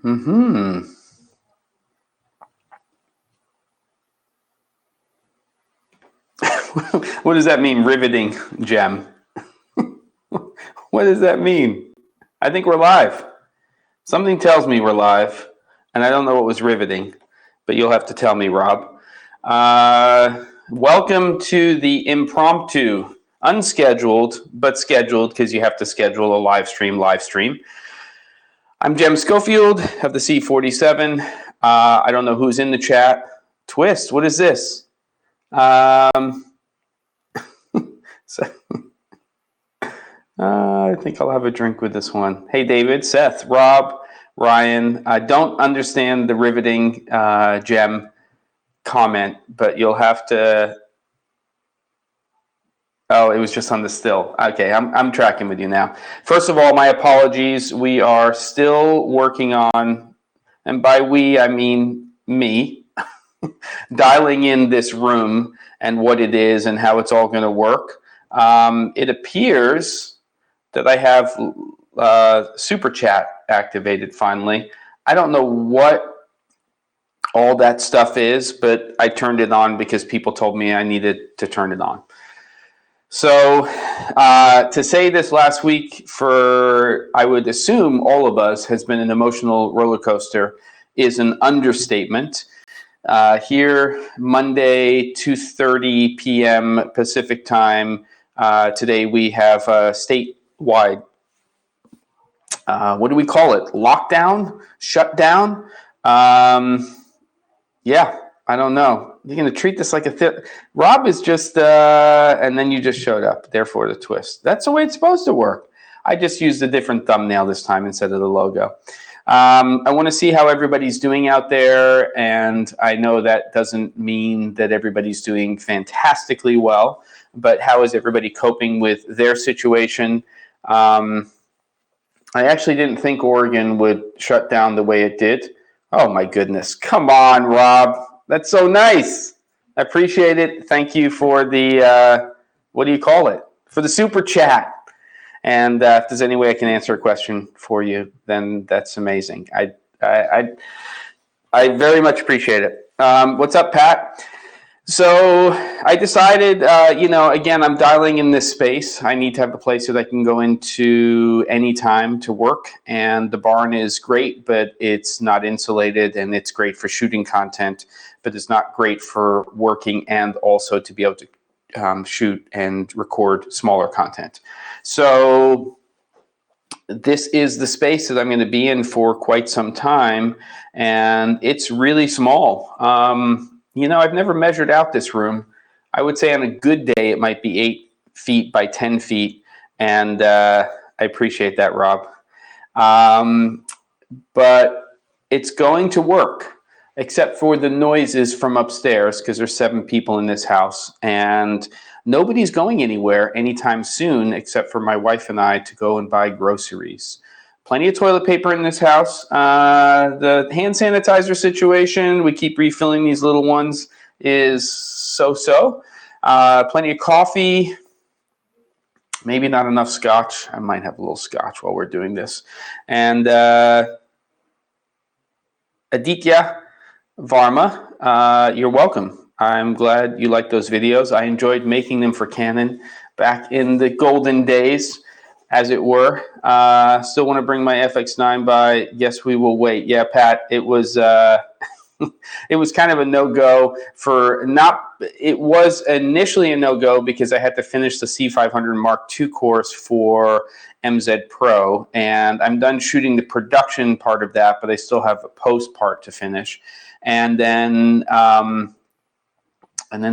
Mm-hmm. What does that mean, riveting, Jem? What does that mean? I think we're live. Something tells me we're live, and I don't know what was riveting, but you'll have to tell me, Rob. Welcome to the impromptu, unscheduled, but scheduled because you have to schedule a live stream. I'm Jem Schofield of the C47. I don't know who's in the chat. Twist, what is this? So, I think I'll have a drink with this one. Hey, David, Seth, Rob, Ryan. I don't understand the riveting Jem comment, but you'll have to. Oh, it was just on the still. Okay, I'm tracking with you now. First of all, my apologies. We are still working on, and by we I mean me, dialing in this room and what it is and how it's all going to work. It appears that I have Super Chat activated finally. I don't know what all that stuff is, but I turned it on because people told me I needed to turn it on. So to say this last week for, I would assume, all of us has been an emotional roller coaster is an understatement. Here, Monday, 2:30 p.m. Pacific time. Today we have statewide, what do we call it? Lockdown? Shutdown? Yeah, I don't know. You're going to treat this like Rob is just, and then you just showed up. Therefore, the twist. That's the way it's supposed to work. I just used a different thumbnail this time instead of the logo. I want to see how everybody's doing out there, and I know that doesn't mean that everybody's doing fantastically well, but how is everybody coping with their situation? I actually didn't think Oregon would shut down the way it did. Oh my goodness. Come on, Rob. That's so nice. I appreciate it. Thank you for the, what do you call it? For the super chat. And if there's any way I can answer a question for you, then that's amazing. I very much appreciate it. What's up, Pat? So I decided, again, I'm dialing in this space. I need to have a place that I can go into anytime to work. And the barn is great, but it's not insulated, and it's great for shooting content, but it's not great for working and also to be able to shoot and record smaller content. So this is the space that I'm going to be in for quite some time, and it's really small. I've never measured out this room. I would say on a good day, it might be 8 feet by 10 feet. And I appreciate that, Rob. But it's going to work, except for the noises from upstairs, because there's 7 people in this house. And nobody's going anywhere anytime soon, except for my wife and I to go and buy groceries. Plenty of toilet paper in this house. The hand sanitizer situation, we keep refilling these little ones, is so-so. Plenty of coffee. Maybe not enough scotch. I might have a little scotch while we're doing this. And Aditya Varma, you're welcome. I'm glad you like those videos. I enjoyed making them for Canon back in the golden days, as it were. Still want to bring my FX9 by. Yes, we will wait. Yeah, Pat, it was it was kind of a no-go it was initially a no-go because I had to finish the C500 Mark II course for MZ Pro, and I'm done shooting the production part of that, but I still have a post part to finish. And then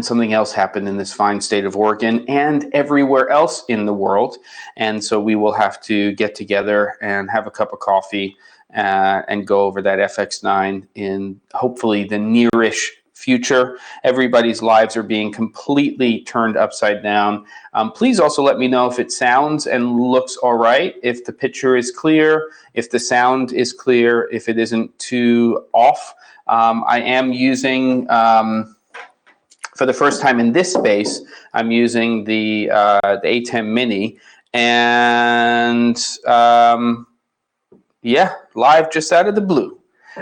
something else happened in this fine state of Oregon and everywhere else in the world. And so we will have to get together and have a cup of coffee and go over that FX9 in hopefully the nearish future. Everybody's lives are being completely turned upside down. Please also let me know if it sounds and looks all right, if the picture is clear, if the sound is clear, if it isn't too off. I am using... for the first time in this space, I'm using the ATEM Mini, and Yeah, live just out of the blue.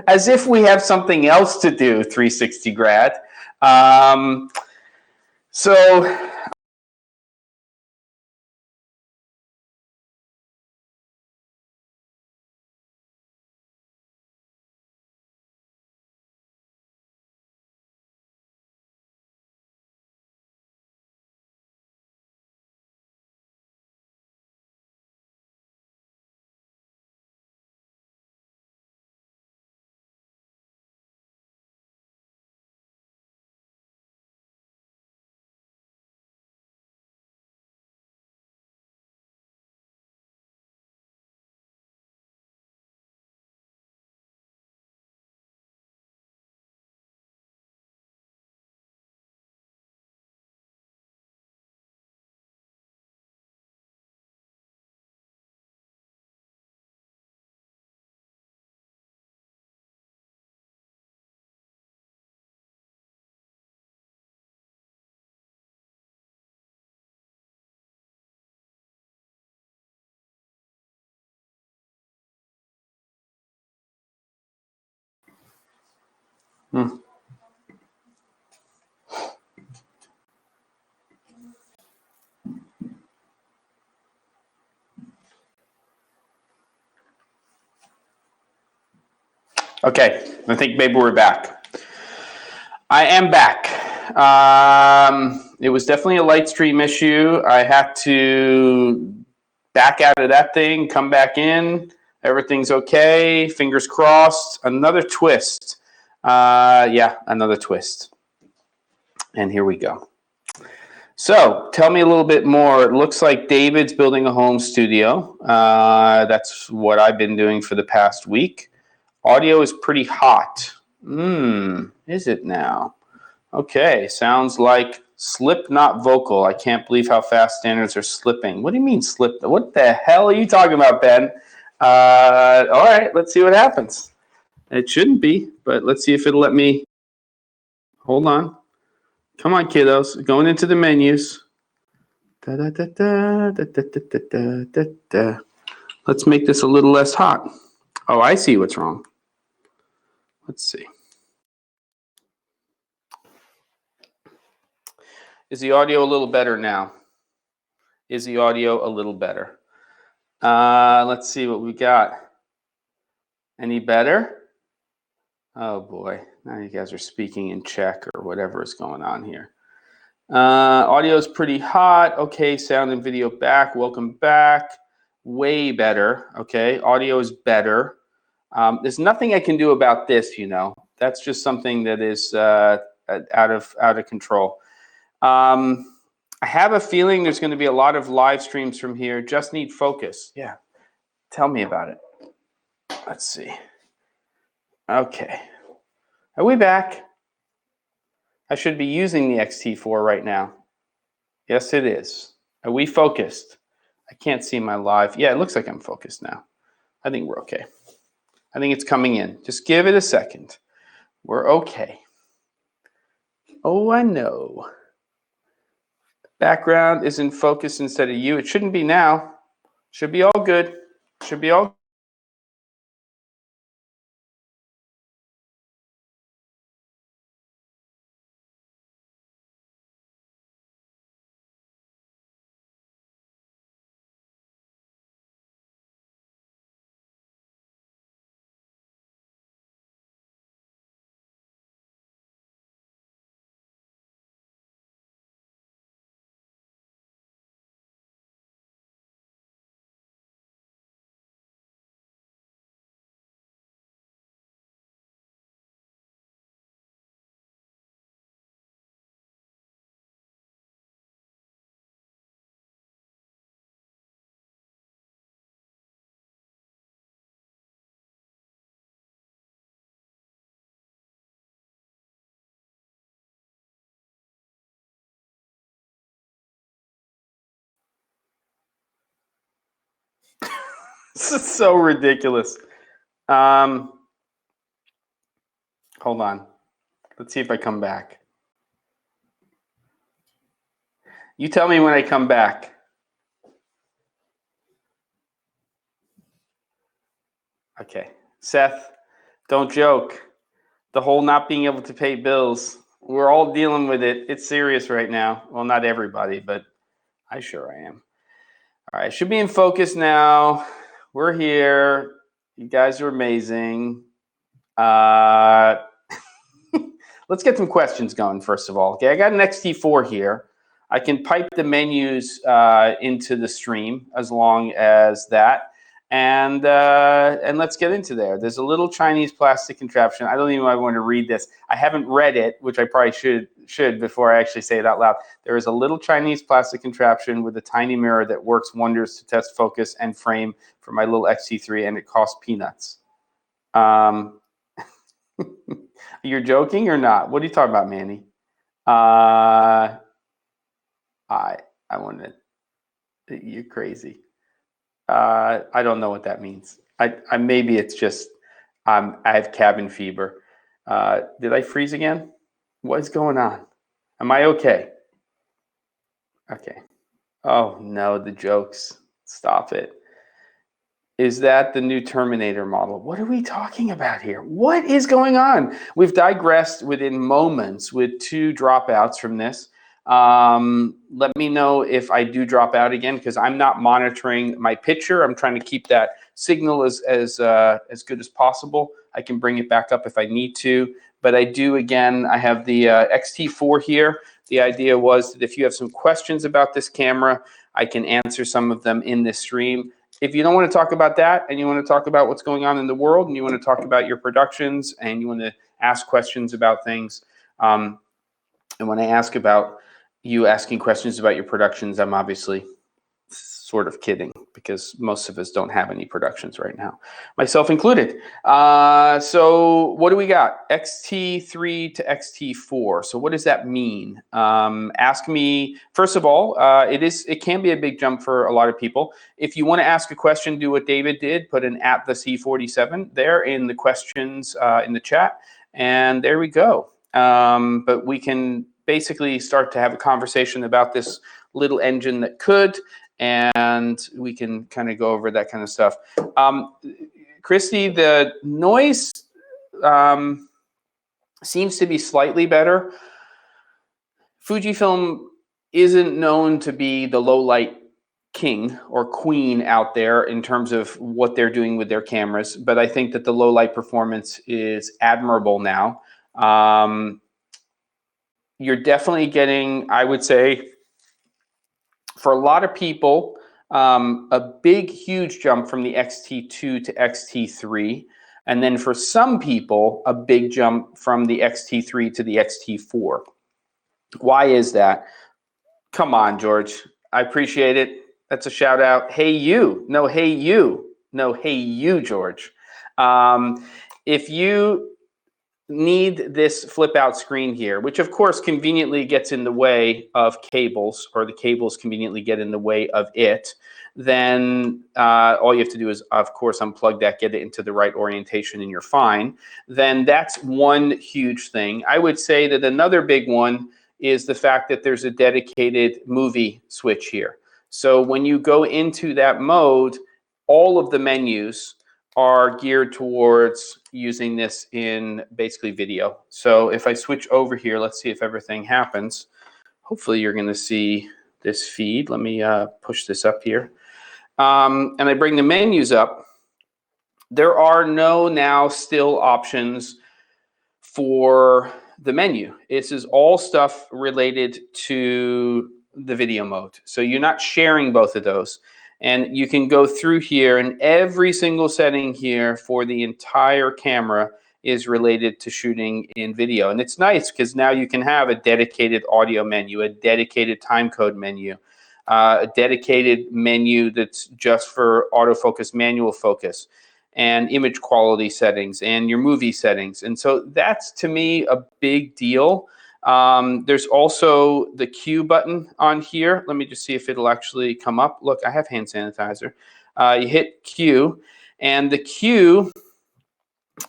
As if we have something else to do, 360 grad. So hmm. Okay, I think maybe we're back. I am back. It was definitely a light stream issue. I had to back out of that thing, come back in. Everything's okay. Fingers crossed. Another twist. Yeah, another twist. And here we go. So tell me a little bit more. It looks like David's building a home studio. That's what I've been doing for the past week. Audio is pretty hot. Is it now? Okay, sounds like slip not vocal. I can't believe how fast standards are slipping. What do you mean slip? What the hell are you talking about, Ben? All right, let's see what happens. It shouldn't be, but let's see if it'll let me. Hold on. Come on, kiddos. Going into the menus. Da, da, da, da, da, da, da, da, da, da. Let's make this a little less hot. Oh, I see what's wrong. Let's see. Is the audio a little better now? Is the audio a little better? Let's see what we got. Any better? Oh boy, now you guys are speaking in Czech or whatever is going on here. Audio is pretty hot. Okay, sound and video back. Welcome back. Way better. Okay, audio is better. There's nothing I can do about this, you know. That's just something that is out of control. I have a feeling there's going to be a lot of live streams from here. Just need focus. Yeah, tell me about it. Let's see. Okay, are we back? I should be using the X-T4 right now. Yes, it is. Are we focused? I can't see my live. Yeah, it looks like I'm focused now. I think we're okay. I think it's coming in. Just give it a second. We're okay. Oh, I know. Background is in focus instead of you. It shouldn't be now. Should be all good. Should be all. This is so ridiculous. Hold on. Let's see if I come back. You tell me when I come back. Okay. Seth, don't joke. The whole not being able to pay bills, we're all dealing with it. It's serious right now. Well, not everybody, but I sure I am. All right, should be in focus now. We're here. You guys are amazing. Let's get some questions going, first of all. Okay, I got an XT4 here. I can pipe the menus into the stream as long as that. And let's get into there. There's a little Chinese plastic contraption. I don't even want to read this. I haven't read it, which I probably should before I actually say it out loud. There is a little Chinese plastic contraption with a tiny mirror that works wonders to test focus and frame for my little XT3, and it costs peanuts. You're joking or not? What are you talking about, Manny? I wanted. You're crazy. I don't know what that means. I maybe it's just I have cabin fever. Did I freeze again? What is going on? Am I okay? Okay. Oh no, the jokes. Stop it. Is that the new Terminator model? What are we talking about here? What is going on? We've digressed within moments with 2 dropouts from this. Let me know if I do drop out again, because I'm not monitoring my picture. I'm trying to keep that signal as good as possible. I can bring it back up if I need to, but I do, again, I have the XT4 here. The idea was that if you have some questions about this camera, I can answer some of them in this stream. If you don't want to talk about that and you want to talk about what's going on in the world and you want to talk about your productions and you want to ask questions about things, and when I ask about you asking questions about your productions, I'm obviously sort of kidding, because most of us don't have any productions right now, myself included. So what do we got? XT3 to XT4. So what does that mean? Ask me, first of all, it can be a big jump for a lot of people. If you want to ask a question, do what David did, put an @the_C47 there in the questions in the chat, and there we go. But we can basically start to have a conversation about this little engine that could, and we can kind of go over that kind of stuff. Christy, the noise seems to be slightly better. Fujifilm isn't known to be the low light king or queen out there in terms of what they're doing with their cameras, but I think that the low light performance is admirable now. You're definitely getting, I would say, for a lot of people, a big, huge jump from the XT2 to XT3. And then for some people, a big jump from the XT3 to the XT4. Why is that? Come on, George. I appreciate it. That's a shout out. Hey, you. No, hey, you. No, hey, you, George. If you need this flip out screen here, which of course conveniently gets in the way of cables, or the cables conveniently get in the way of it, then all you have to do is, of course, unplug that, get it into the right orientation, and you're fine. Then that's one huge thing. I would say that another big one is the fact that there's a dedicated movie switch here. So when you go into that mode, all of the menus are geared towards using this in basically video. So if I switch over here, let's see if everything happens. Hopefully you're going to see this feed. Let me push this up here. And I bring the menus up. There are no now still options for the menu. This is all stuff related to the video mode. So you're not sharing both of those. And you can go through here, and every single setting here for the entire camera is related to shooting in video. And it's nice because now you can have a dedicated audio menu, a dedicated timecode menu, a dedicated menu that's just for autofocus, manual focus, and image quality settings, and your movie settings. And so that's, to me, a big deal. There's also the Q button on here. Let me just see if it'll actually come up. Look, I have hand sanitizer. You hit Q, and the Q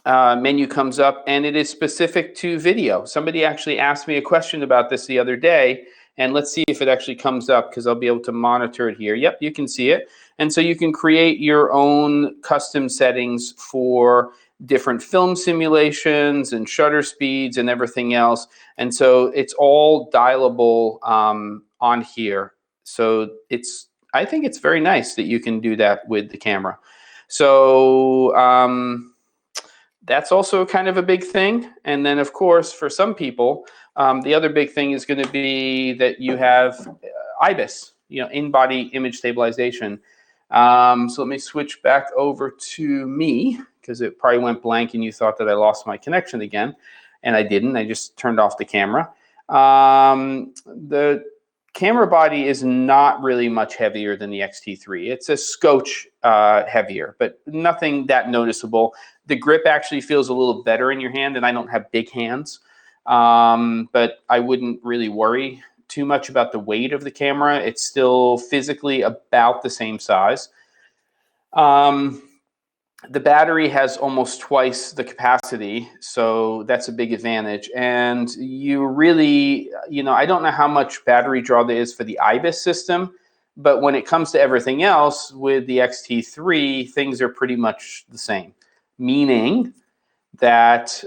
menu comes up, and it is specific to video. Somebody actually asked me a question about this the other day, And let's see if it actually comes up, because I'll be able to monitor it here. Yep, you can see it. And so you can create your own custom settings for different film simulations and shutter speeds and everything else. And so it's all dialable on here. So I think it's very nice that you can do that with the camera. So that's also kind of a big thing. And then, of course, for some people, the other big thing is going to be that you have IBIS, in-body image stabilization. So let me switch back over to me, because it probably went blank and you thought that I lost my connection again. And I didn't. I just turned off the camera. The camera body is not really much heavier than the X-T3. It's a scotch heavier, but nothing that noticeable. The grip actually feels a little better in your hand, and I don't have big hands. But I wouldn't really worry too much about the weight of the camera. It's still physically about the same size. The battery has almost twice the capacity, so that's a big advantage. And you really, I don't know how much battery draw there is for the IBIS system, but when it comes to everything else with the X-T3, things are pretty much the same. Meaning that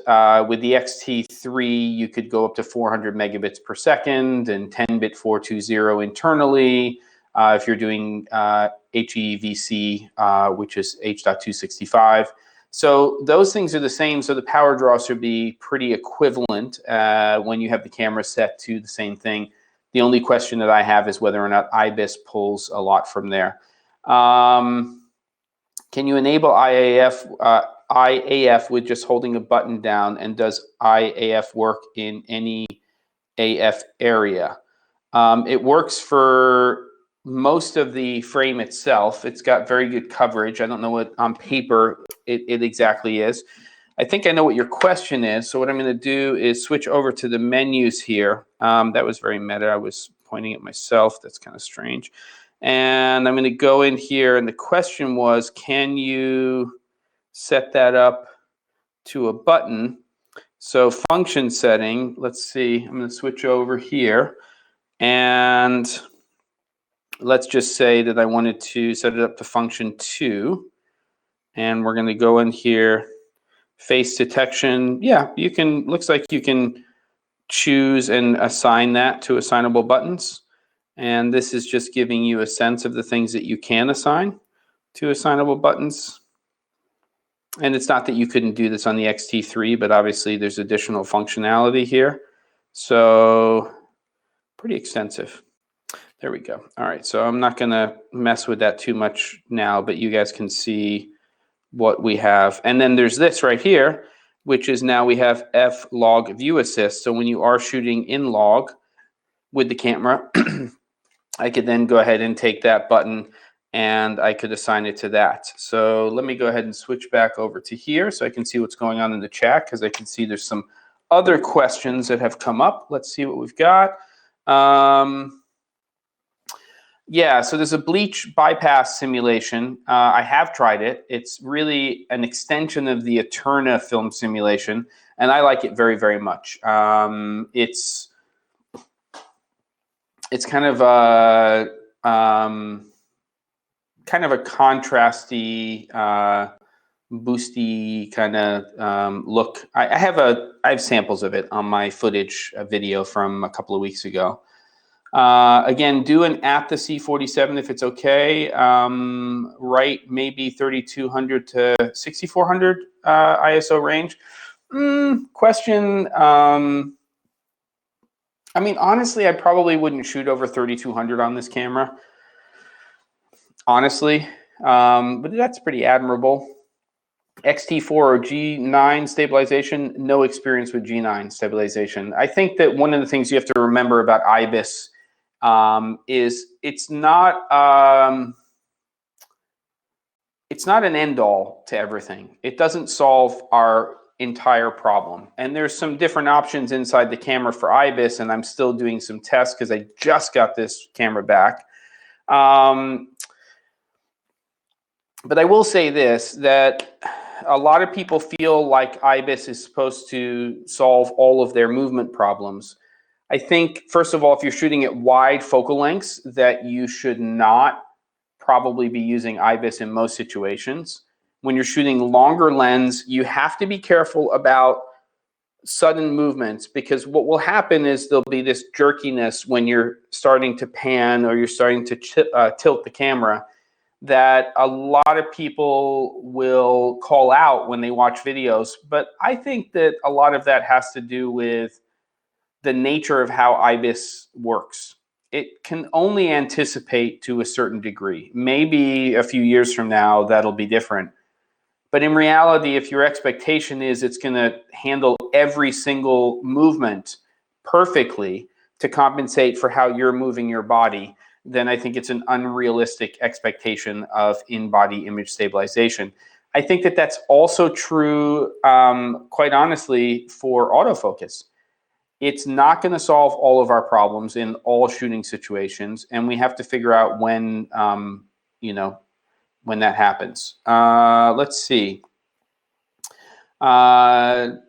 with the X-T3, you could go up to 400 megabits per second and 10-bit 420 internally. If you're doing HEVC, which is H.265. So those things are the same. So the power draw should be pretty equivalent when you have the camera set to the same thing. The only question that I have is whether or not IBIS pulls a lot from there. Can you enable IAF with just holding a button down? And does IAF work in any AF area? It works for most of the frame itself. It's got very good coverage. I don't know what on paper it exactly is. I think I know what your question is. So what I'm going to do is switch over to the menus here. That was very meta. I was pointing at myself. That's kind of strange. And I'm going to go in here. And the question was, can you set that up to a button? So function setting, let's see. I'm going to switch over here. And let's just say that I wanted to set it up to function 2. And we're going to go in here, face detection. Yeah, you can, looks like you can choose and assign that to assignable buttons. And this is just giving you a sense of the things that you can assign to assignable buttons. And it's not that you couldn't do this on the X-T3, but obviously there's additional functionality here. So pretty extensive. There we go. All right, so I'm not going to mess with that too much now, but you guys can see what we have. And then there's this right here, which is now we have F log view assist. So when you are shooting in log with the camera, I could then go ahead and take that button and I could assign it to that. So let me go ahead and switch back over to here so I can see what's going on in the chat, because I can see there's some other questions that have come up. Let's see what we've got. Yeah, so there's a bleach bypass simulation. I have tried it. It's really an extension of the Eterna film simulation, and I like it very, very much. It's kind of a contrasty, boosty kind of look. I have samples of it on my footage video from a couple of weeks ago. Again, do an at the C47 if it's okay. Right, maybe 3200 to 6400 ISO range. Question. I mean, honestly, I probably wouldn't shoot over 3200 on this camera. Honestly, but that's pretty admirable. X-T4 or G9 stabilization, no experience with G9 stabilization. I think that one of the things you have to remember about IBIS is it's not an end-all to everything. It doesn't solve our entire problem. And there's some different options inside the camera for IBIS, and I'm still doing some tests because I just got this camera back. But I will say this, that a lot of people feel like IBIS is supposed to solve all of their movement problems. I think, first of all, if you're shooting at wide focal lengths, that you should not probably be using IBIS in most situations. When you're shooting longer lens, you have to be careful about sudden movements, because what will happen is there'll be this jerkiness when you're starting to pan or you're starting to tilt the camera, that a lot of people will call out when they watch videos. But I think that a lot of that has to do with the nature of how IBIS works. It can only anticipate to a certain degree. Maybe a few years from now, that'll be different. But in reality, if your expectation is it's going to handle every single movement perfectly to compensate for how you're moving your body, then I think it's an unrealistic expectation of in-body image stabilization. I think that that's also true, quite honestly, for autofocus. It's not going to solve all of our problems in all shooting situations, and we have to figure out when, when that happens. Let's see. Can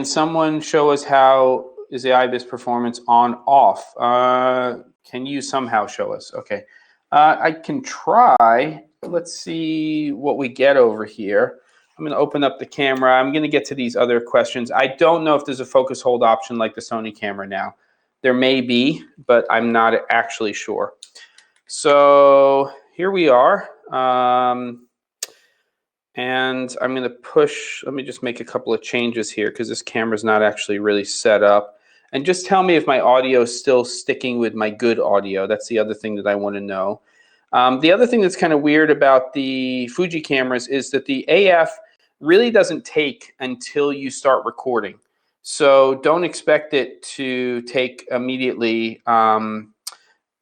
someone show us how is the IBIS performance on off? Can you somehow show us? Okay. I can try. Let's see what we get over here. I'm going to open up the camera. I'm going to get to these other questions. I don't know if there's a focus hold option like the Sony camera now. There may be, but I'm not actually sure. So here we are. And I'm going to push, let me just make a couple of changes here because this camera's not actually really set up. And just tell me if my audio is still sticking with my good audio. That's the other thing that I want to know. The other thing that's kind of weird about the Fuji cameras is that the AF really doesn't take until you start recording. So don't expect it to take immediately, the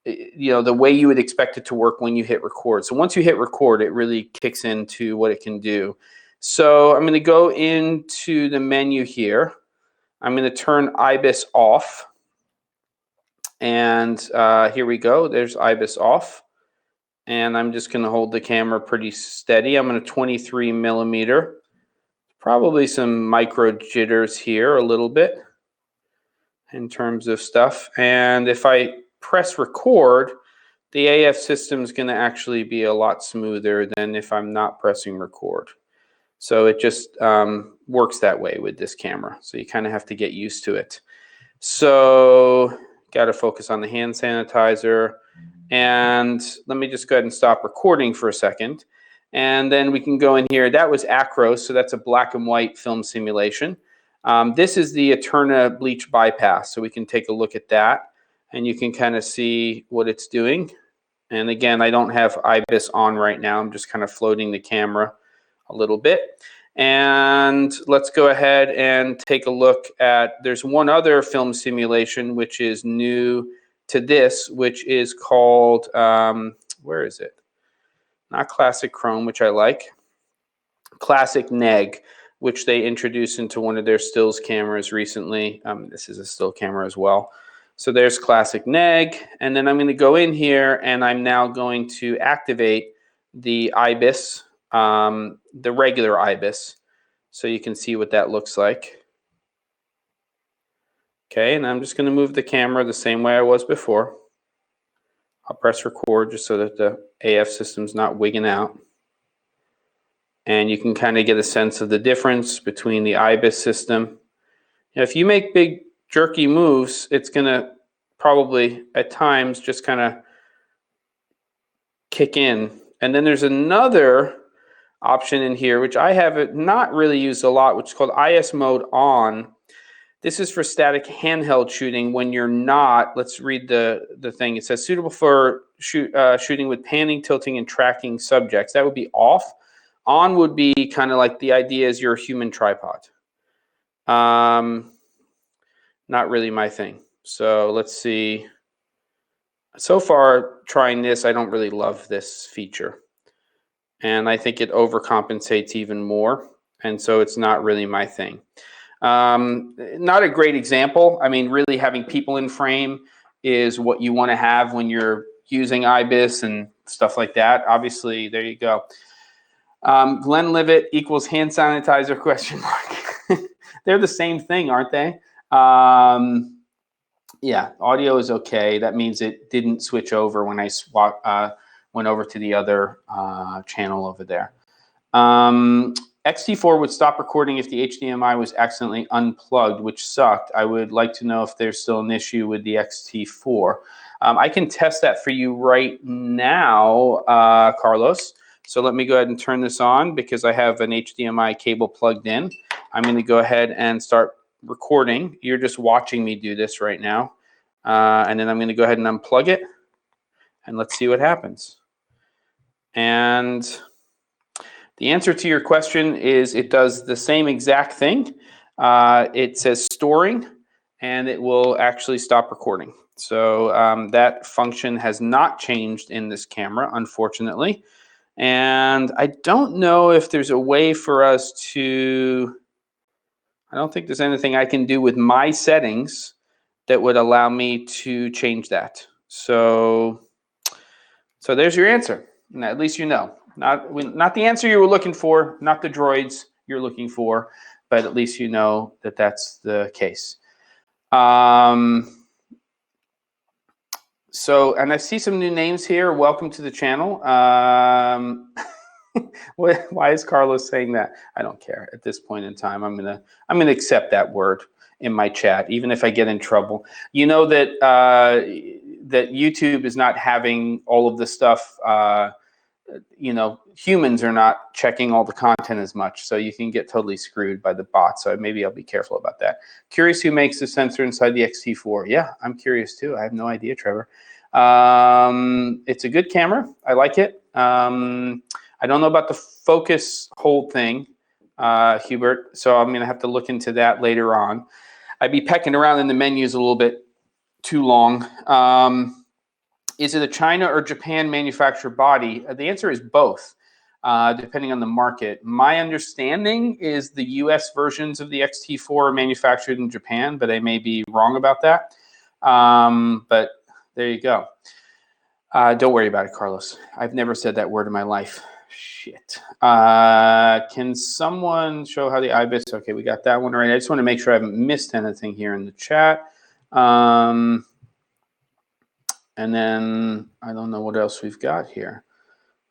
way you would expect it to work when you hit record. So once you hit record, it really kicks into what it can do. So I'm going to go into the menu here. I'm going to turn IBIS off. And here we go. There's IBIS off. And I'm just going to hold the camera pretty steady. I'm going to 23 millimeter. Probably some micro jitters here a little bit in terms of stuff. And if I press record, the AF system is going to actually be a lot smoother than if I'm not pressing record. So it just works that way with this camera. So you kind of have to get used to it. So got to focus on the hand sanitizer. And let me just go ahead and stop recording for a second. And then we can go in here. That was Acros, so that's a black and white film simulation. This is the Eterna bleach bypass, so we can take a look at that. And you can kind of see what it's doing. And again, I don't have IBIS on right now. I'm just kind of floating the camera a little bit. And let's go ahead and take a look at, there's one other film simulation which is new to this, which is called, where is it? Not Classic Chrome, which I like. Classic Neg, which they introduced into one of their stills cameras recently. This is a still camera as well. So there's Classic Neg. And then I'm going to go in here and I'm now going to activate the IBIS, the regular IBIS, so you can see what that looks like. Okay, and I'm just going to move the camera the same way I was before. I'll press record just so that the AF system's not wigging out. And you can kind of get a sense of the difference between the IBIS system. Now, if you make big jerky moves, it's going to probably at times just kind of kick in. And then there's another option in here, which I have not really used a lot, which is called IS mode on. This is for static handheld shooting when you're not, let's read the thing. It says suitable for shooting with panning, tilting, and tracking subjects. That would be off. On would be kind of like the idea is you're a human tripod. Not really my thing. So let's see. So far, trying this, I don't really love this feature. And I think it overcompensates even more. And so it's not really my thing. Not a great example. I mean, really having people in frame is what you want to have when you're using IBIS and stuff like that. Obviously, there you go. Glenlivet equals hand sanitizer question mark. They're the same thing, aren't they? Yeah, audio is okay. That means it didn't switch over when I went over to the other channel over there. XT4 would stop recording if the HDMI was accidentally unplugged, which sucked. I would like to know if there's still an issue with the XT4. I can test that for you right now, Carlos. So let me go ahead and turn this on because I have an HDMI cable plugged in. I'm going to go ahead and start recording. You're just watching me do this right now. And then I'm going to go ahead and unplug it. And let's see what happens. And the answer to your question is it does the same exact thing. It says storing, and it will actually stop recording. So that function has not changed in this camera, unfortunately. And I don't know if there's a way for us to, I don't think there's anything I can do with my settings that would allow me to change that. So there's your answer. And at least you know. Not the answer you were looking for, not the droids you're looking for, but at least you know that that's the case. So, and I see some new names here. Welcome to the channel. Why is Carlos saying that? I don't care at this point in time. I'm gonna accept that word in my chat, even if I get in trouble. You know that that YouTube is not having all of the stuff. You know, humans are not checking all the content as much, so you can get totally screwed by the bots. So maybe I'll be careful about that. Curious who makes the sensor inside the XT4. Yeah, I'm curious too. I have no idea, Trevor. It's a good camera. I like it. I don't know about the focus hold thing, Hubert, so I'm going to have to look into that later on. I'd be pecking around in the menus a little bit too long. Is it a China or Japan manufactured body? The answer is both, depending on the market. My understanding is the US versions of the XT4 are manufactured in Japan, but I may be wrong about that. But there you go. Don't worry about it, Carlos. I've never said that word in my life. Shit. Can someone show how the IBIS? Okay, we got that one right. I just want to make sure I haven't missed anything here in the chat. And then I don't know what else we've got here.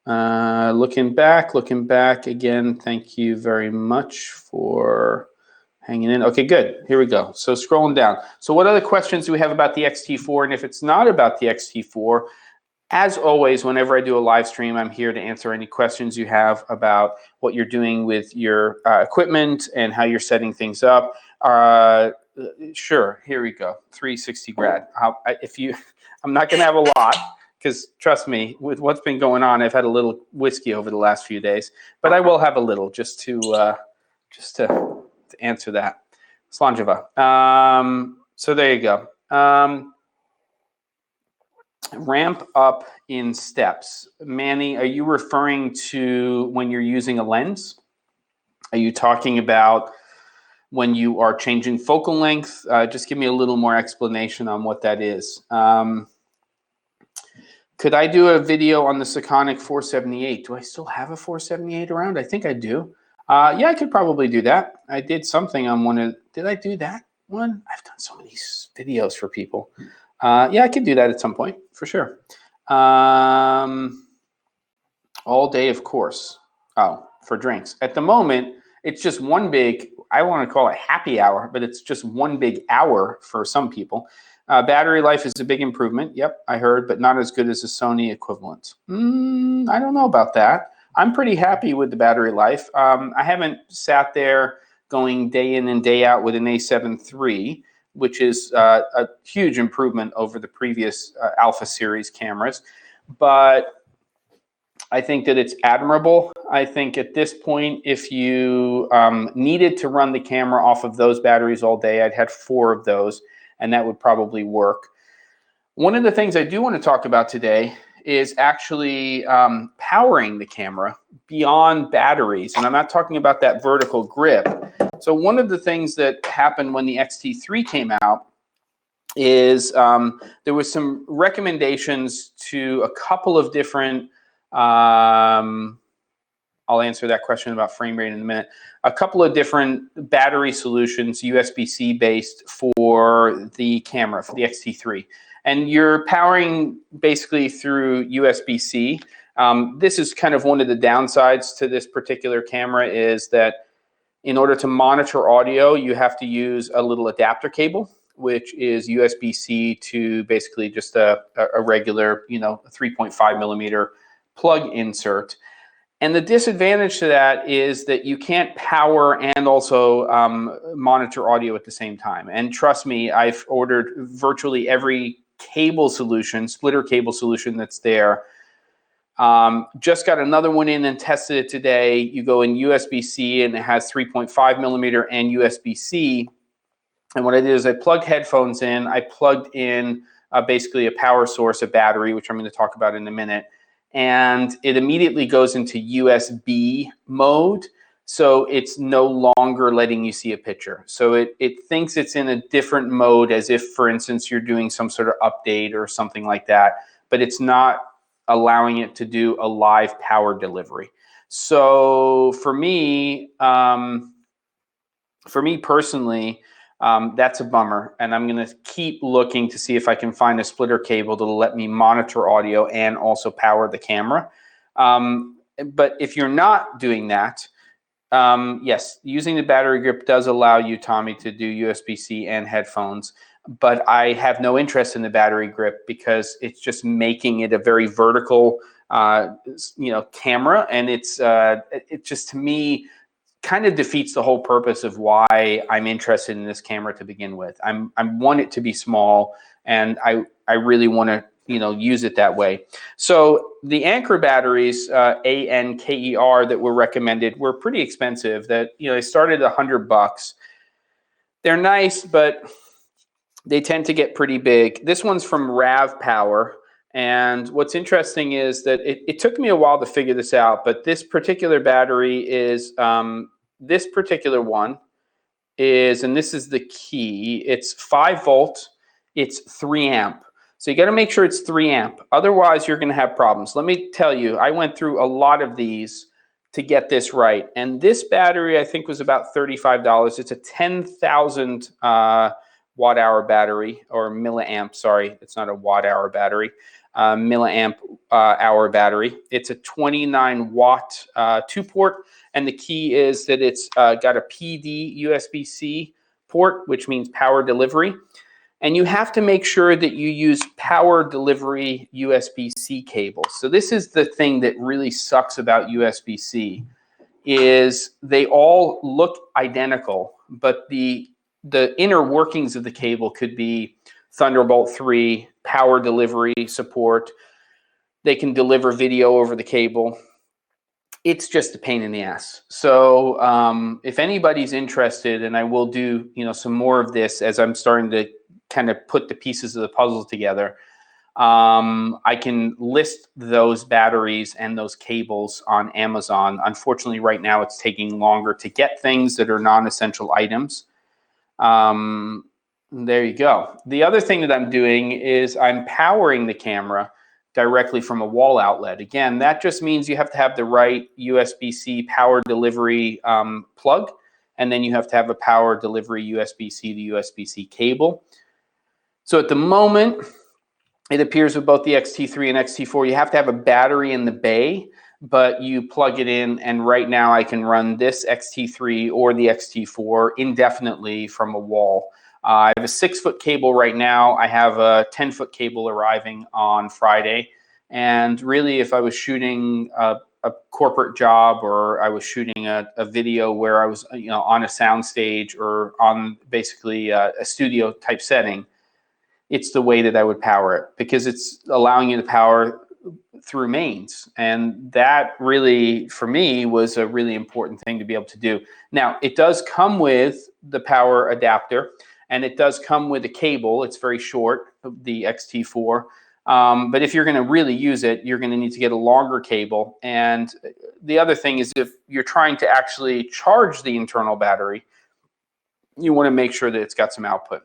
Looking back again. Thank you very much for hanging in. Okay, good. Here we go. So scrolling down. So what other questions do we have about the XT4? And if it's not about the XT4, as always, whenever I do a live stream, I'm here to answer any questions you have about what you're doing with your equipment and how you're setting things up. Sure, here we go. 360 grad. I'm not going to have a lot because, trust me, with what's been going on, I've had a little whiskey over the last few days. But I will have a little just to answer that. Slanjava. So there you go. Ramp up in steps. Manny, are you referring to when you're using a lens? Are you talking about when you are changing focal length? Just give me a little more explanation on what that is. Could I do a video on the Sekonic 478? Do I still have a 478 around? I think I do. Yeah, I could probably do that. I did something on one of, did I do that one? I've done so many videos for people. Yeah, I could do that at some point, for sure. All day, of course. Oh, for drinks. At the moment, it's just one big, I want to call it happy hour, but it's just one big hour for some people. Battery life is a big improvement. Yep, I heard, but not as good as a Sony equivalent. I don't know about that. I'm pretty happy with the battery life. I haven't sat there going day in and day out with an A7 III, which is a huge improvement over the previous Alpha series cameras. But I think that it's admirable. I think at this point, if you needed to run the camera off of those batteries all day, I'd had 4 of those, and that would probably work. One of the things I do want to talk about today is actually powering the camera beyond batteries. And I'm not talking about that vertical grip. So one of the things that happened when the XT3 came out is there was some recommendations to a couple of different I'll answer that question about frame rate in a minute. A couple of different battery solutions, USB-C based, for the camera, for the X-T3. And you're powering basically through USB-C. This is kind of one of the downsides to this particular camera, is that in order to monitor audio, you have to use a little adapter cable, which is USB-C to basically just a regular, 3.5 millimeter plug insert. And the disadvantage to that is that you can't power and also monitor audio at the same time. And trust me, I've ordered virtually every cable solution, splitter cable solution that's there. Just got another one in and tested it today. You go in USB-C and it has 3.5 millimeter and USB-C. And what I did is I plugged headphones in. I plugged in basically a power source, a battery, which I'm going to talk about in a minute. And it immediately goes into USB mode. So it's no longer letting you see a picture. So it thinks it's in a different mode, as if, for instance, you're doing some sort of update or something like that. But it's not allowing it to do a live power delivery. So for me personally, that's a bummer, and I'm going to keep looking to see if I can find a splitter cable to let me monitor audio and also power the camera. But if you're not doing that, yes, using the battery grip does allow you, Tommy, to do USB-C and headphones. But I have no interest in the battery grip because it's just making it a very vertical, camera, and it just, to me, kind of defeats the whole purpose of why I'm interested in this camera to begin with. I want it to be small, and I really want to use it that way. So the Anker batteries, ANKER, that were recommended were pretty expensive. That they started $100. They're nice, but they tend to get pretty big. This one's from RAV Power. And what's interesting is that it took me a while to figure this out, but this particular battery is, this particular one is, and this is the key, it's 5 volt, it's 3 amp. So you got to make sure it's 3 amp. Otherwise, you're going to have problems. Let me tell you, I went through a lot of these to get this right. And this battery, I think, was about $35. It's a 10,000 watt hour battery, or milliamp, sorry, it's not a watt hour battery, milliamp hour battery. It's a 29 watt 2-port, and the key is that it's got a PD USB-C port, which means power delivery. And you have to make sure that you use power delivery USB-C cables. So this is the thing that really sucks about USB-C, is they all look identical, but the inner workings of the cable could be Thunderbolt 3, power delivery support. They can deliver video over the cable. It's just a pain in the ass. So if anybody's interested, and I will do some more of this as I'm starting to kind of put the pieces of the puzzle together, I can list those batteries and those cables on Amazon. Unfortunately, right now it's taking longer to get things that are non-essential items. There you go. The other thing that I'm doing is I'm powering the camera directly from a wall outlet. Again, that just means you have to have the right USB-C power delivery plug, and then you have to have a power delivery USB-C to USB-C cable. So at the moment, it appears with both the X-T3 and X-T4, you have to have a battery in the bay, but you plug it in, and right now I can run this X-T3 or the X-T4 indefinitely from a wall. I have a 6-foot cable right now. I have a 10-foot cable arriving on Friday. And really, if I was shooting a corporate job, or I was shooting a video where I was on a sound stage, or on basically a studio type setting, it's the way that I would power it, because it's allowing you to power through mains. And that really, for me, was a really important thing to be able to do. Now, it does come with the power adapter, and it does come with a cable. It's very short, the X-T4. But if you're going to really use it, you're going to need to get a longer cable. And the other thing is, if you're trying to actually charge the internal battery, you want to make sure that it's got some output.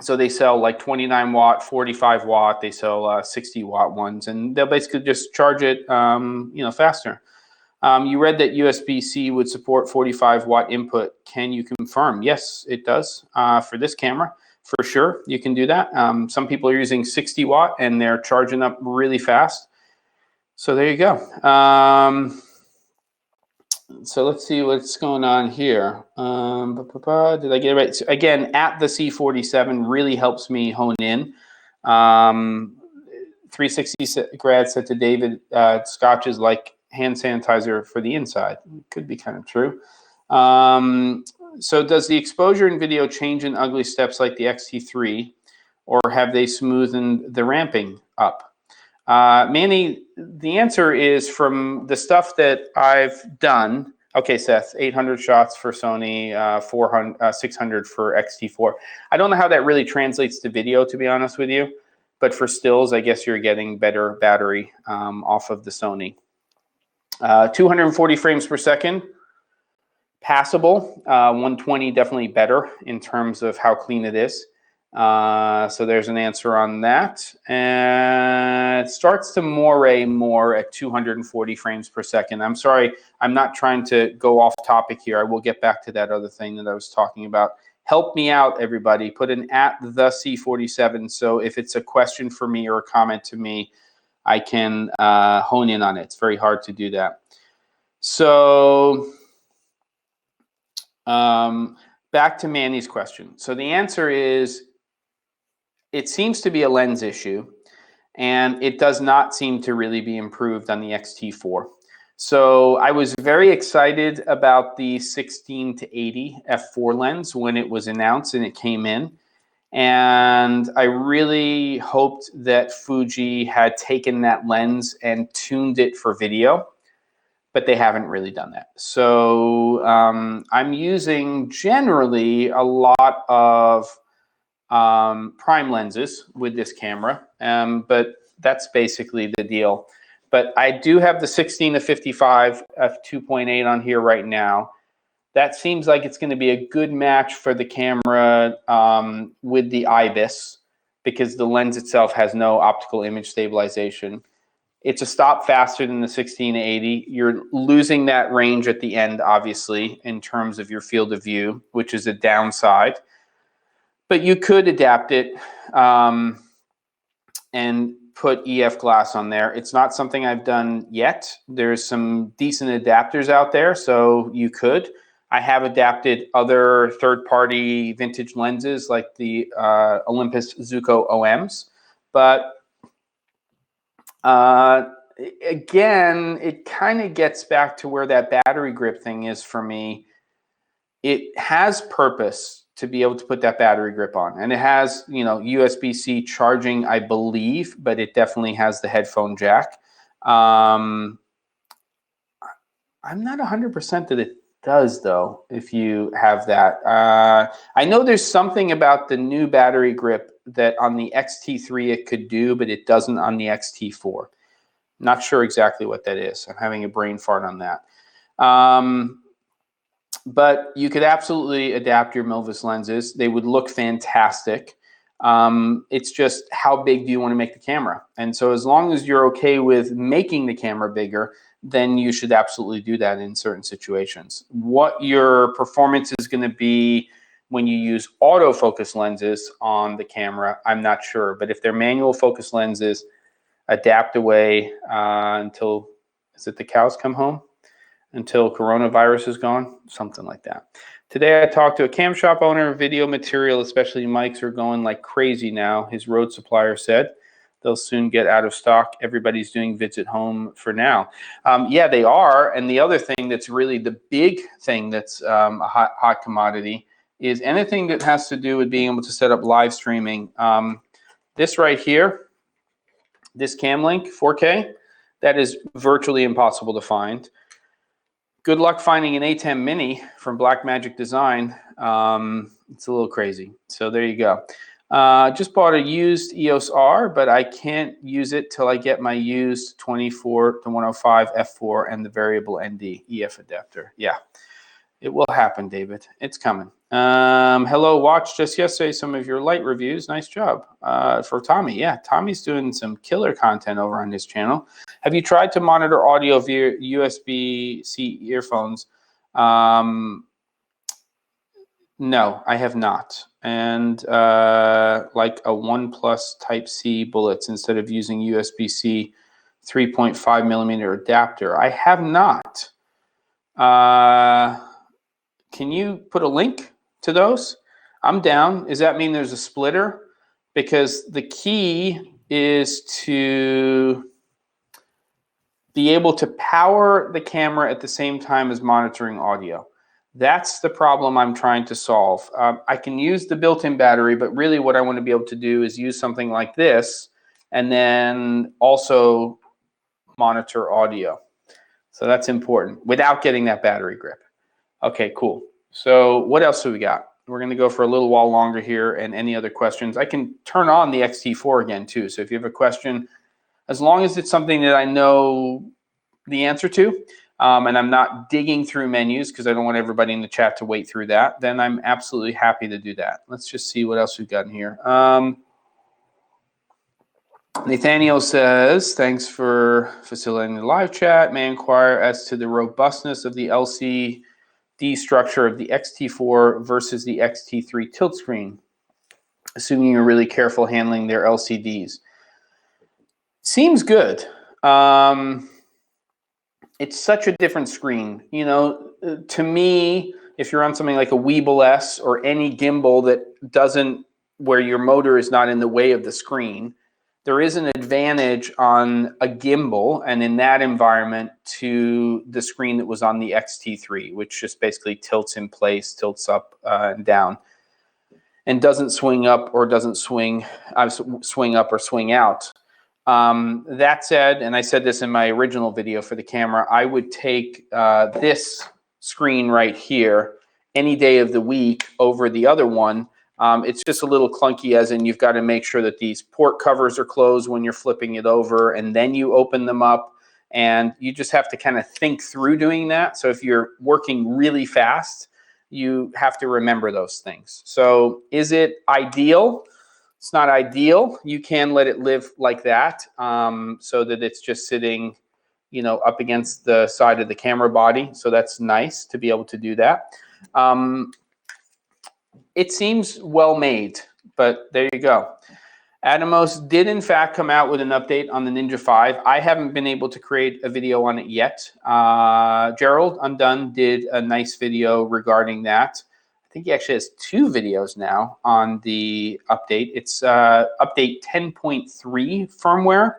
So they sell like 29 watt, 45 watt. They sell 60 watt ones, and they'll basically just charge it, faster. You read that USB-C would support 45 watt input. Can you confirm? Yes, it does for this camera. For sure, you can do that. Some people are using 60 watt and they're charging up really fast. So there you go. So let's see what's going on here. Did I get it right? So again, at the C47 really helps me hone in. 360 grad said to David, Scotch is like hand sanitizer for the inside. Could be kind of true. So does the exposure in video change in ugly steps like the X-T3, or have they smoothened the ramping up? Manny, the answer is from the stuff that I've done. Okay, Seth, 800 shots for Sony, 600 for X-T4. I don't know how that really translates to video, to be honest with you. But for stills, I guess you're getting better battery off of the Sony. 240 frames per second, passable. 120 definitely better in terms of how clean it is. So there's an answer on that. And it starts to moire more at 240 frames per second. I'm sorry, I'm not trying to go off topic here. I will get back to that other thing that I was talking about. Help me out, everybody. Put an at the C47. So if it's a question for me or a comment to me, I can hone in on it. It's very hard to do that. So back to Manny's question. So the answer is, it seems to be a lens issue, and it does not seem to really be improved on the X-T4. So I was very excited about the 16 to 80 f4 lens when it was announced and it came in. And I really hoped that Fuji had taken that lens and tuned it for video, but they haven't really done that. So I'm using generally a lot of prime lenses with this camera, but that's basically the deal. But I do have the 16 to 55 f2.8 on here right now. That seems like it's going to be a good match for the camera with the IBIS, because the lens itself has no optical image stabilization. It's a stop faster than the 16 to 80. You're losing that range at the end, obviously, in terms of your field of view, which is a downside. But you could adapt it and put EF glass on there. It's not something I've done yet. There's some decent adapters out there, so you could. I have adapted other third-party vintage lenses like the Olympus Zuiko OMs, but again, it kind of gets back to where that battery grip thing is for me. It has purpose to be able to put that battery grip on, and it has, USB-C charging, I believe, but it definitely has the headphone jack. I'm not 100% that it does, though, if you have that. I know there's something about the new battery grip that on the X-T3 it could do, but it doesn't on the X-T4. Not sure exactly what that is. I'm having a brain fart on that. But you could absolutely adapt your Milvus lenses. They would look fantastic. It's just how big do you want to make the camera? And so as long as you're okay with making the camera bigger, then you should absolutely do that in certain situations. What your performance is going to be when you use autofocus lenses on the camera, I'm not sure. But if they're manual focus lenses, adapt away until, is it the cows come home? Until coronavirus is gone, something like that. Today I talked to a cam shop owner. Video material, especially mics, are going like crazy now. His Rode supplier said they'll soon get out of stock. Everybody's doing vids at home for now. Yeah, they are. And the other thing that's really the big thing that's a hot commodity is anything that has to do with being able to set up live streaming. This right here, this Camlink 4K, that is virtually impossible to find. Good luck finding an A10 Mini from Blackmagic Design. It's a little crazy. So there you go. Just bought a used EOS R, but I can't use it till I get my used 24 to 105 f4 and the variable ND EF adapter. Yeah, it will happen, David. It's coming. Hello, watched just yesterday some of your light reviews. Nice job. For Tommy. Yeah, Tommy's doing some killer content over on his channel. Have you tried to monitor audio via USB-C earphones? No, I have not. And like a OnePlus Type-C bullets instead of using USB-C 3.5 millimeter adapter. I have not. Can you put a link to those? I'm down. Does that mean there's a splitter? Because the key is to be able to power the camera at the same time as monitoring audio. That's the problem I'm trying to solve. I can use the built-in battery, but really what I want to be able to do is use something like this and then also monitor audio. So that's important without getting that battery grip. Okay, cool. So what else do we got? We're going to go for a little while longer here, and any other questions. I can turn on the X-T4 again too. So if you have a question, as long as it's something that I know the answer to, and I'm not digging through menus because I don't want everybody in the chat to wait through that, then I'm absolutely happy to do that. Let's just see what else we've got in here. Nathaniel says, thanks for facilitating the live chat. May I inquire as to the robustness of the LCD structure of the X-T4 versus the X-T3 tilt screen, assuming you're really careful handling their LCDs. Seems good. It's such a different screen. You know, to me, if you're on something like a Weebill S or any gimbal that doesn't, where your motor is not in the way of the screen, there is an advantage on a gimbal and in that environment to the screen that was on the X-T3, which just basically tilts in place, tilts up and down, and doesn't swing up or doesn't swing up or swing out. That said, and I said this in my original video for the camera, I would take this screen right here any day of the week over the other one. It's just a little clunky, as in you've got to make sure that these port covers are closed when you're flipping it over, and then you open them up, and you just have to kind of think through doing that. So if you're working really fast, you have to remember those things. So is it ideal? It's not ideal. You can let it live like that, so that it's just sitting, you know, up against the side of the camera body. So that's nice to be able to do that. It seems well made, but there you go. Atomos did in fact come out with an update on the Ninja 5. I haven't been able to create a video on it yet. Gerald Undone did a nice video regarding that. I think he actually has 2 videos now on the update. It's update 10.3 firmware.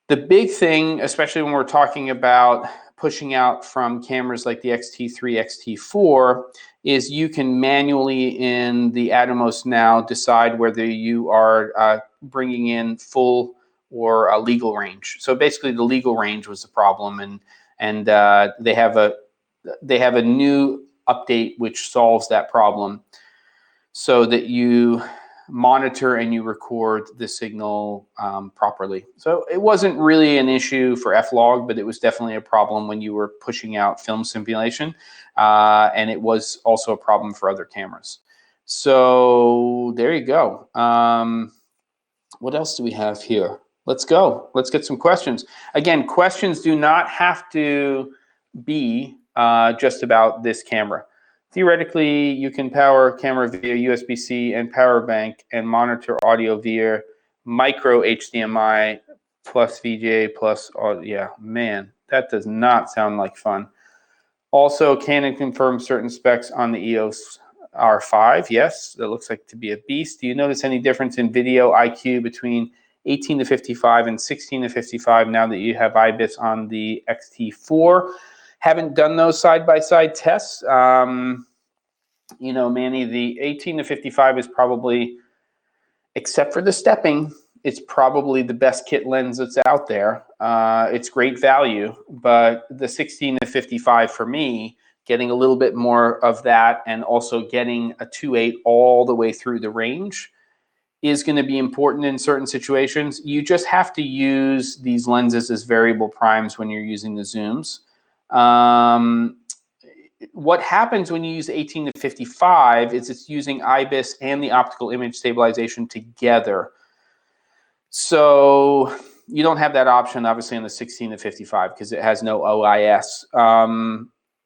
The big thing, especially when we're talking about pushing out from cameras like the X-T3, X-T4, is you can manually in the Atomos now decide whether you are bringing in full or legal range. So basically the legal range was the problem, and they have a new update which solves that problem so that you monitor and you record the signal properly. So it wasn't really an issue for F-Log, but it was definitely a problem when you were pushing out film simulation, and it was also a problem for other cameras. So there you go. What else do we have here? Let's go. Let's get some questions. Again, questions do not have to be just about this camera. Theoretically, you can power camera via USB-C and power bank and monitor audio via micro HDMI plus VGA plus audio. Yeah, man, that does not sound like fun. Also, Canon confirmed certain specs on the EOS R5. Yes, that looks like to be a beast. Do you notice any difference in video IQ between 18 to 55 and 16 to 55 now that you have IBIS on the X-T4? Haven't done those side-by-side tests. You know, Manny, the 18 to 55 is probably, except for the stepping, it's probably the best kit lens that's out there. It's great value, but the 16 to 55 for me, getting a little bit more of that and also getting a 2.8 all the way through the range is going to be important in certain situations. You just have to use these lenses as variable primes when you're using the zooms. what happens when you use 18 to 55 is it's using IBIS and the optical image stabilization together. So you don't have that option, obviously, on the 16 to 55 because it has no OIS.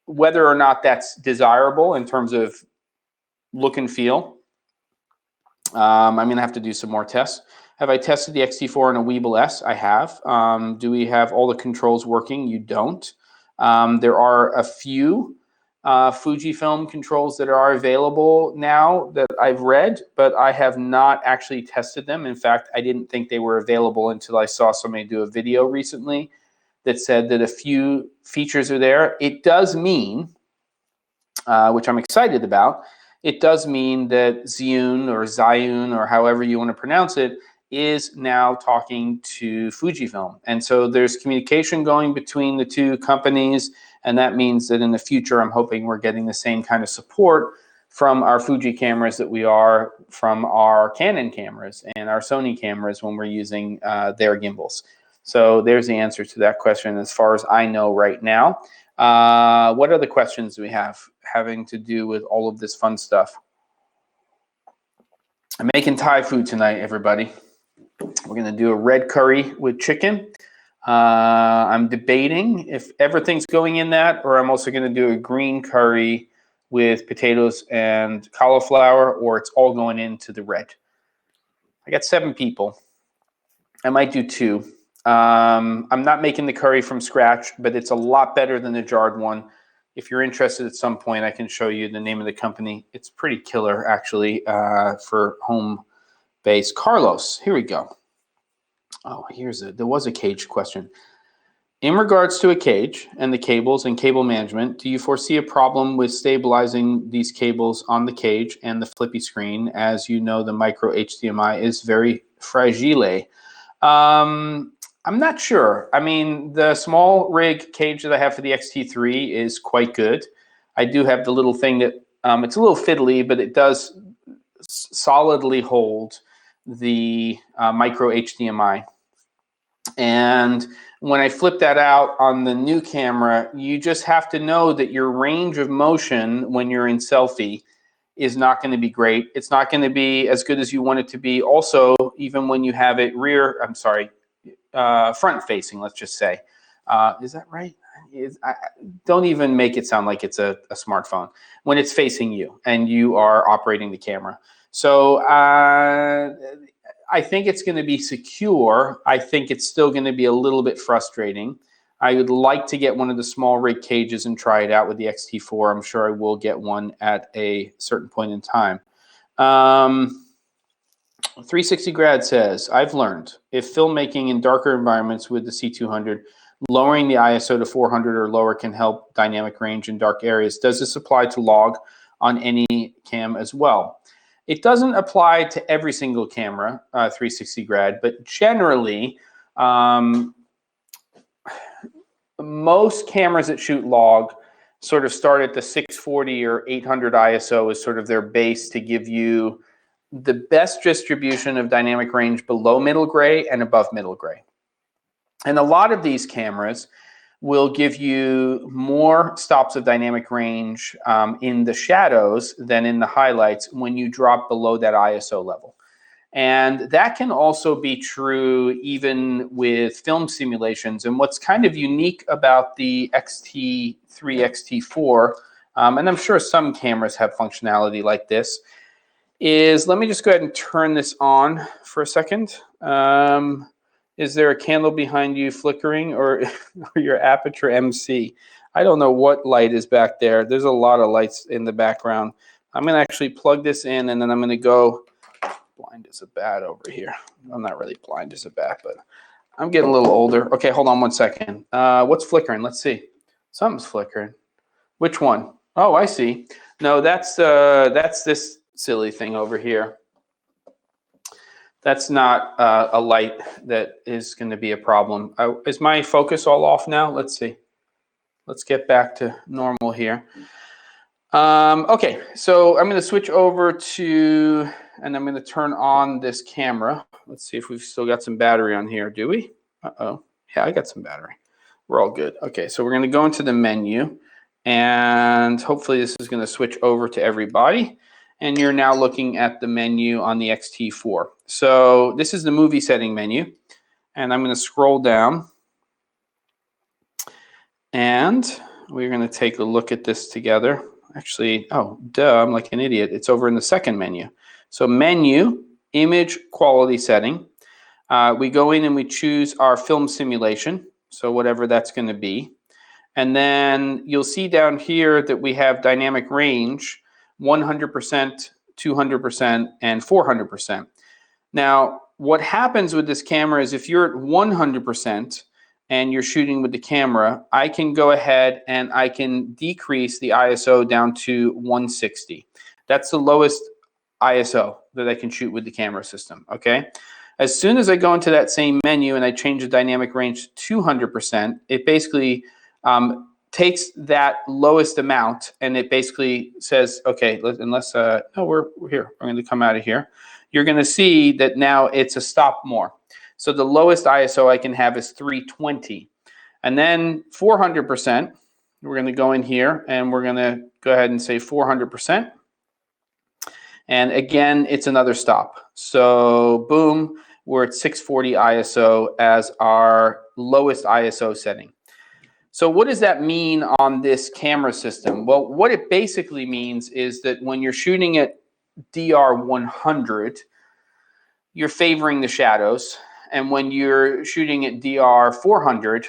Whether or not that's desirable in terms of look and feel, I'm going to have to do some more tests. Have I tested the X-T4 and a Weebill S? I have. Do we have all the controls working? You don't. There are a few Fujifilm controls that are available now that I've read, but I have not actually tested them. In fact, I didn't think they were available until I saw somebody do a video recently that said that a few features are there. It does mean, which I'm excited about, it does mean that Zhiyun or however you want to pronounce it is now talking to Fujifilm. And so there's communication going between the two companies, and that means that in the future, I'm hoping we're getting the same kind of support from our Fuji cameras that we are from our Canon cameras and our Sony cameras when we're using their gimbals. So there's the answer to that question as far as I know right now. What other questions do we have having to do with all of this fun stuff? I'm making Thai food tonight, everybody. We're going to do a red curry with chicken. I'm debating if everything's going in that, or I'm also going to do a green curry with potatoes and cauliflower, or it's all going into the red. I got 7 people. I might do 2. I'm not making the curry from scratch, but it's a lot better than the jarred one. If you're interested at some point, I can show you the name of the company. It's pretty killer, actually, for home base. Carlos, here we go. Oh, there was a cage question. In regards to a cage and the cables and cable management, do you foresee a problem with stabilizing these cables on the cage and the flippy screen? As you know, the micro HDMI is very fragile. I'm not sure. I mean, the small rig cage that I have for the X-T3 is quite good. I do have the little thing that, it's a little fiddly, but it does solidly hold the micro HDMI. And when I flip that out on the new camera, you just have to know that your range of motion when you're in selfie is not going to be great. It's not going to be as good as you want it to be. Also, even when you have it front facing, let's just say. Is that right? Don't even make it sound like it's a smartphone. When it's facing you and you are operating the camera. So I think it's going to be secure. I think it's still going to be a little bit frustrating. I would like to get one of the small rig cages and try it out with the X-T4. I'm sure I will get one at a certain point in time. 360 Grad says, I've learned if filmmaking in darker environments with the C200, lowering the ISO to 400 or lower can help dynamic range in dark areas. Does this apply to log on any cam as well? It doesn't apply to every single camera, 360 Grad, but generally, most cameras that shoot log sort of start at the 640 or 800 ISO as sort of their base to give you the best distribution of dynamic range below middle gray and above middle gray. And a lot of these cameras will give you more stops of dynamic range in the shadows than in the highlights when you drop below that ISO level. And that can also be true even with film simulations. And what's kind of unique about the X-T3, X-T4, and I'm sure some cameras have functionality like this, is, let me just go ahead and turn this on for a second. Is there a candle behind you flickering or your Aperture MC? I don't know what light is back there. There's a lot of lights in the background. I'm going to actually plug this in, and then I'm going to go blind as a bat over here. I'm not really blind as a bat, but I'm getting a little older. Okay, hold on one second. What's flickering? Let's see. Something's flickering. Which one? Oh, I see. No, that's this silly thing over here. That's not a light that is going to be a problem. Is my focus all off now? Let's see. Let's get back to normal here. Okay, so I'm going to switch over to, and I'm going to turn on this camera. Let's see if we've still got some battery on here. Do we? Uh-oh. Yeah, I got some battery. We're all good. Okay, so we're going to go into the menu, And hopefully this is going to switch over to everybody. And you're now looking at the menu on the X-T4. So this is the movie setting menu. And I'm going to scroll down. And we're going to take a look at this together. Actually, oh, duh, I'm like an idiot. It's over in the second menu. So menu, image quality setting. We go in and we choose our film simulation. So whatever that's going to be. And then you'll see down here that we have dynamic range, 100%, 200%, and 400%. Now, what happens with this camera is if you're at 100% and you're shooting with the camera, I can go ahead and I can decrease the ISO down to 160. That's the lowest ISO that I can shoot with the camera system, okay? As soon as I go into that same menu and I change the dynamic range to 200%, it basically takes that lowest amount and it basically says, okay, unless, no, we're here. We're going to come out of here. You're going to see that now it's a stop more. So the lowest ISO I can have is 320. And then 400%, we're going to go in here and we're going to go ahead and say 400%. And again, it's another stop. So boom, we're at 640 ISO as our lowest ISO setting. So what does that mean on this camera system? Well, what it basically means is that when you're shooting at DR100, you're favoring the shadows. And when you're shooting at DR400,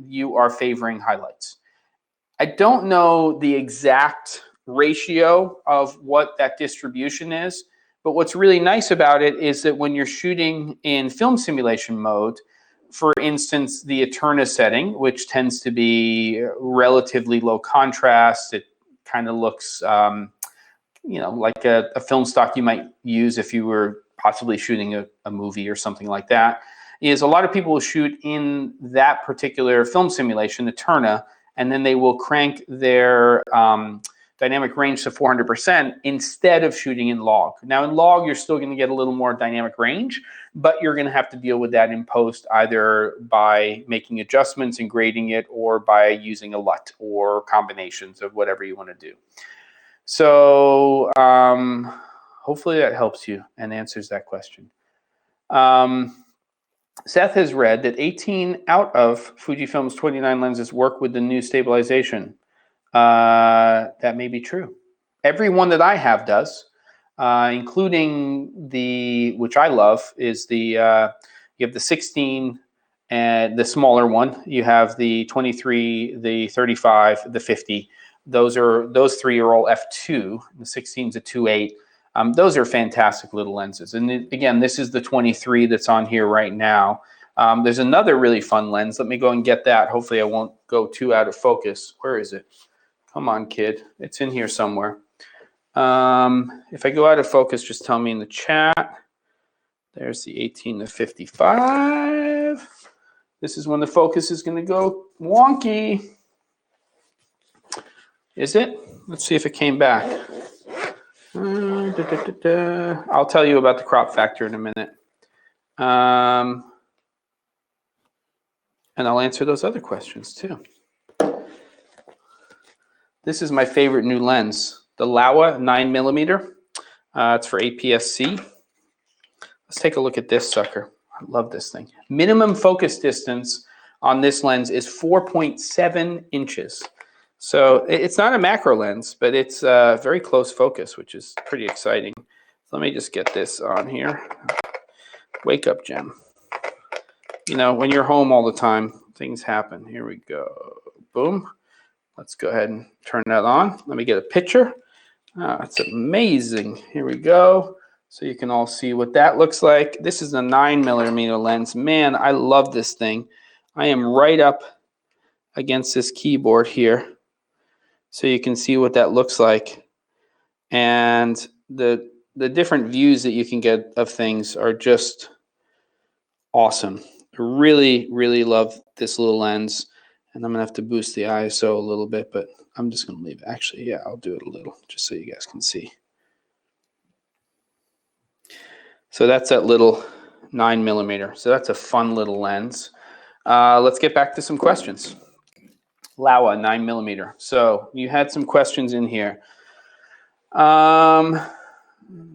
you are favoring highlights. I don't know the exact ratio of what that distribution is, but what's really nice about it is that when you're shooting in film simulation mode, for instance, the Eterna setting, which tends to be relatively low contrast, it kind of looks, like a film stock you might use if you were possibly shooting a movie or something like that, is a lot of people will shoot in that particular film simulation, Eterna, and then they will crank their dynamic range to 400% instead of shooting in log. Now in log, you're still going to get a little more dynamic range, but you're going to have to deal with that in post either by making adjustments and grading it or by using a LUT or combinations of whatever you want to do. So hopefully that helps you and answers that question. Seth has read that 18 out of Fujifilm's 29 lenses work with the new stabilization. That may be true. Every one that I have does, including the, which I love, is the, you have the 16 and the smaller one. You have the 23, the 35, the 50. Those three are all f2. The 16 is a 2.8. Those are fantastic little lenses. And again, this is the 23 that's on here right now. There's another really fun lens. Let me go and get that. Hopefully I won't go too out of focus. Where is it? Come on, kid. It's in here somewhere. If I go out of focus, just tell me in the chat. There's the 18 to 55. This is when the focus is going to go wonky. Is it? Let's see if it came back. I'll tell you about the crop factor in a minute. And I'll answer those other questions too. This is my favorite new lens, the Laowa 9mm. It's for APS-C. Let's take a look at this sucker. I love this thing. Minimum focus distance on this lens is 4.7 inches. So it's not a macro lens, but it's very close focus, which is pretty exciting. So let me just get this on here. Wake up, Jem. You know, when you're home all the time, things happen. Here we go. Boom. Let's go ahead and turn that on. Let me get a picture. That's amazing. Here we go. So you can all see what that looks like. This is a 9mm lens. Man, I love this thing. I am right up against this keyboard here. So you can see what that looks like. And the different views that you can get of things are just awesome. I really, really love this little lens. And I'm going to have to boost the ISO a little bit, but I'm just going to leave it. Actually, yeah, I'll do it a little just so you guys can see. So that's that little 9mm. So that's a fun little lens. Let's get back to some questions. Laowa 9mm. So you had some questions in here.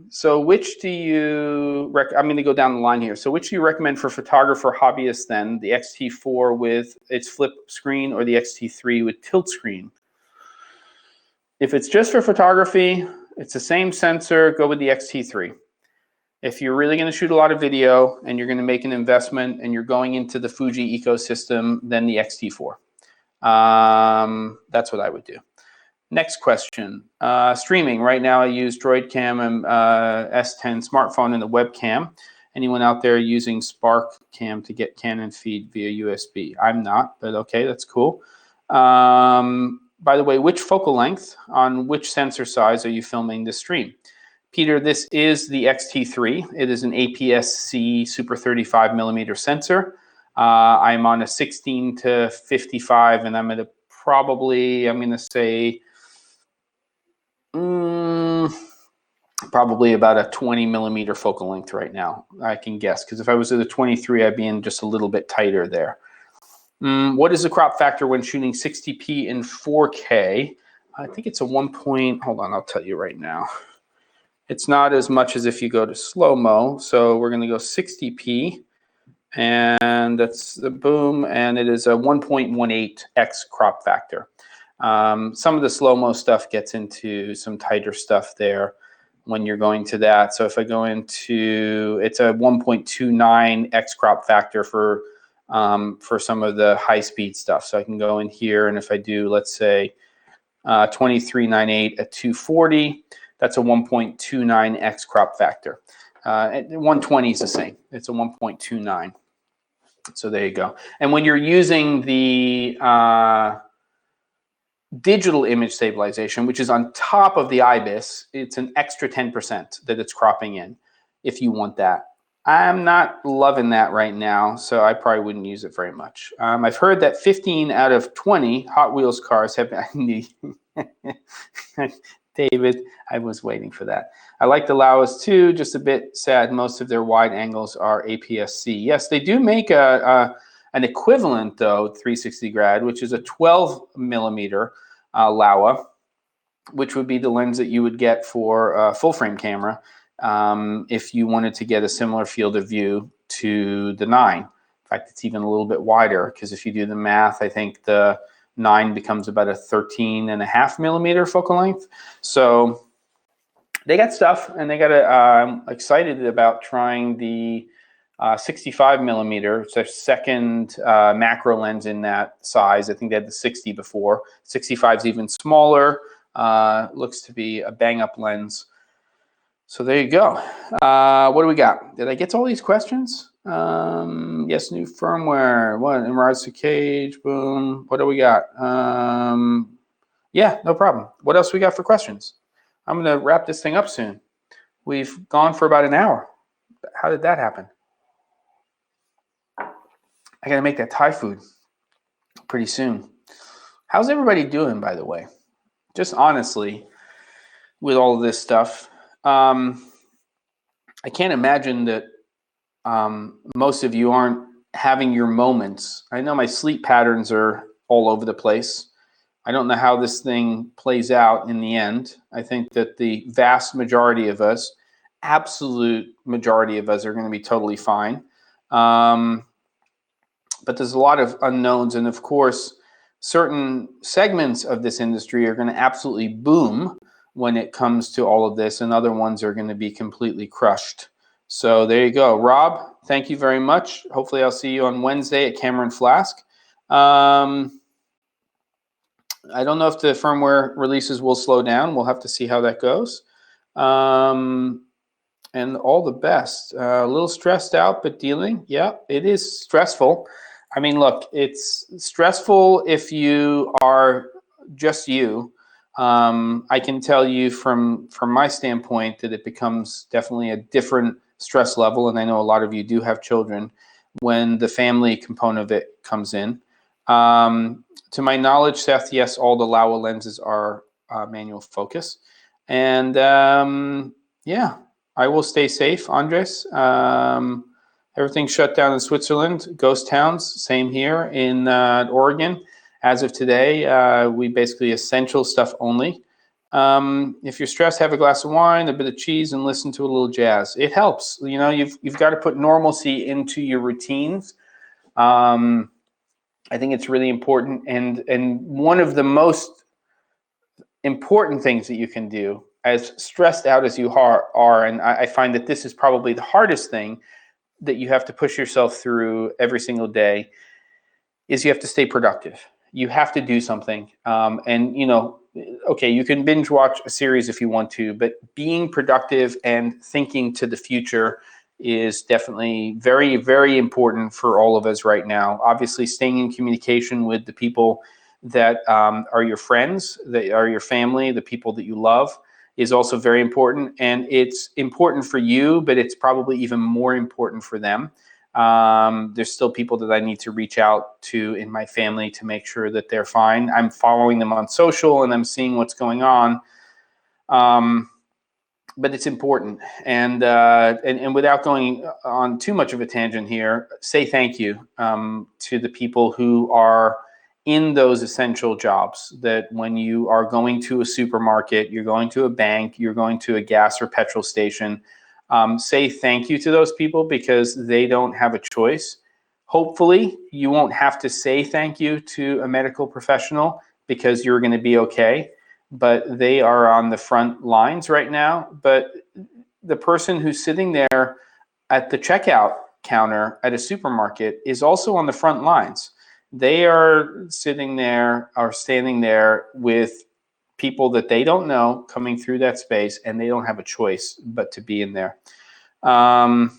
So which do you I'm going to go down the line here. So which do you recommend for photographer hobbyists then? The X-T4 with its flip screen or the X-T3 with tilt screen? If it's just for photography, it's the same sensor, go with the X-T3. If you're really going to shoot a lot of video and you're going to make an investment and you're going into the Fuji ecosystem, then the X-T4. That's what I would do. Next question. Streaming. Right now I use Droidcam and S10 smartphone and the webcam. Anyone out there using Spark Cam to get Canon feed via USB? I'm not, but okay, that's cool. By the way, which focal length on which sensor size are you filming this stream? Peter, this is the X-T3. It is an APS-C Super 35mm sensor. I'm on a 16 to 55, and I'm at a probably, I'm going to say, probably about a 20mm focal length right now, I can guess. Because if I was at a 23, I'd be in just a little bit tighter there. What is the crop factor when shooting 60p in 4K? I think it's a 1 point, hold on, I'll tell you right now. It's not as much as if you go to slow-mo. So we're going to go 60p. And that's the boom, and it is a 1.18x crop factor. Some of the slow-mo stuff gets into some tighter stuff there when you're going to that. So if I go into, it's a 1.29x crop factor for some of the high-speed stuff. So I can go in here, and if I do, let's say, 2398 at 240, that's a 1.29x crop factor. 120 is the same. It's a 1.29. So there you go. And when you're using the digital image stabilization, which is on top of the IBIS, it's an extra 10% that it's cropping in if you want that. I'm not loving that right now, so I probably wouldn't use it very much. I've heard that 15 out of 20 Hot Wheels cars have David, I was waiting for that. I like the Laowas too, just a bit sad. Most of their wide angles are APS-C. Yes, they do make an equivalent, though, 360 grad, which is a 12mm Laowa, which would be the lens that you would get for a full-frame camera if you wanted to get a similar field of view to the 9. In fact, it's even a little bit wider, because if you do the math, I think the 9 becomes about a 13.5mm focal length. So they got stuff, and they got I'm excited about trying the 65mm. It's their second macro lens in that size. I think they had the 60 before. 65 is even smaller. Looks to be a bang-up lens. So there you go. What do we got? Did I get to all these questions? Yes, new firmware. What? Emerald Cage. Boom. What do we got? Yeah, no problem. What else we got for questions? I'm going to wrap this thing up soon. We've gone for about an hour. How did that happen? I got to make that Thai food pretty soon. How's everybody doing, by the way? Just honestly, with all of this stuff, I can't imagine that most of you aren't having your moments. I know my sleep patterns are all over the place. I don't know how this thing plays out in the end. I think that the vast majority of us, absolute majority of us, are going to be totally fine. But there's a lot of unknowns, and of course, certain segments of this industry are going to absolutely boom when it comes to all of this, and other ones are going to be completely crushed. So there you go. Rob, thank you very much. Hopefully I'll see you on Wednesday at Cameron Flask. I don't know if the firmware releases will slow down. We'll have to see how that goes. And all the best. A little stressed out, but dealing. Yeah, it is stressful. I mean, look, it's stressful if you are just you. I can tell you from my standpoint that it becomes definitely a different stress level, and I know a lot of you do have children, when the family component of it comes in. To my knowledge, Seth, yes, all the Laowa lenses are manual focus. And yeah, I will stay safe, Andres. Everything's shut down in Switzerland. Ghost towns, same here in Oregon. As of today, we basically essential stuff only. If you're stressed, have a glass of wine, a bit of cheese, and listen to a little jazz. It helps. You know, you've got to put normalcy into your routines. I think it's really important, and one of the most important things that you can do, as stressed out as you are, and I find that this is probably the hardest thing that you have to push yourself through every single day, is you have to stay productive. You have to do something. And, you know, okay, you can binge watch a series if you want to, but being productive and thinking to the future is definitely very, very important for all of us right now. Obviously, staying in communication with the people that are your friends, that are your family, the people that you love, is also very important. And it's important for you, but it's probably even more important for them. There's still people that I need to reach out to in my family to make sure that they're fine. I'm following them on social and I'm seeing what's going on. But it's important. And without going on too much of a tangent here, say thank you to the people who are in those essential jobs, that when you are going to a supermarket, you're going to a bank, you're going to a gas or petrol station, say thank you to those people, because they don't have a choice. Hopefully, you won't have to say thank you to a medical professional because you're going to be okay, but they are on the front lines right now. But the person who's sitting there at the checkout counter at a supermarket is also on the front lines. They are sitting there or standing there with people that they don't know coming through that space, and they don't have a choice but to be in there. I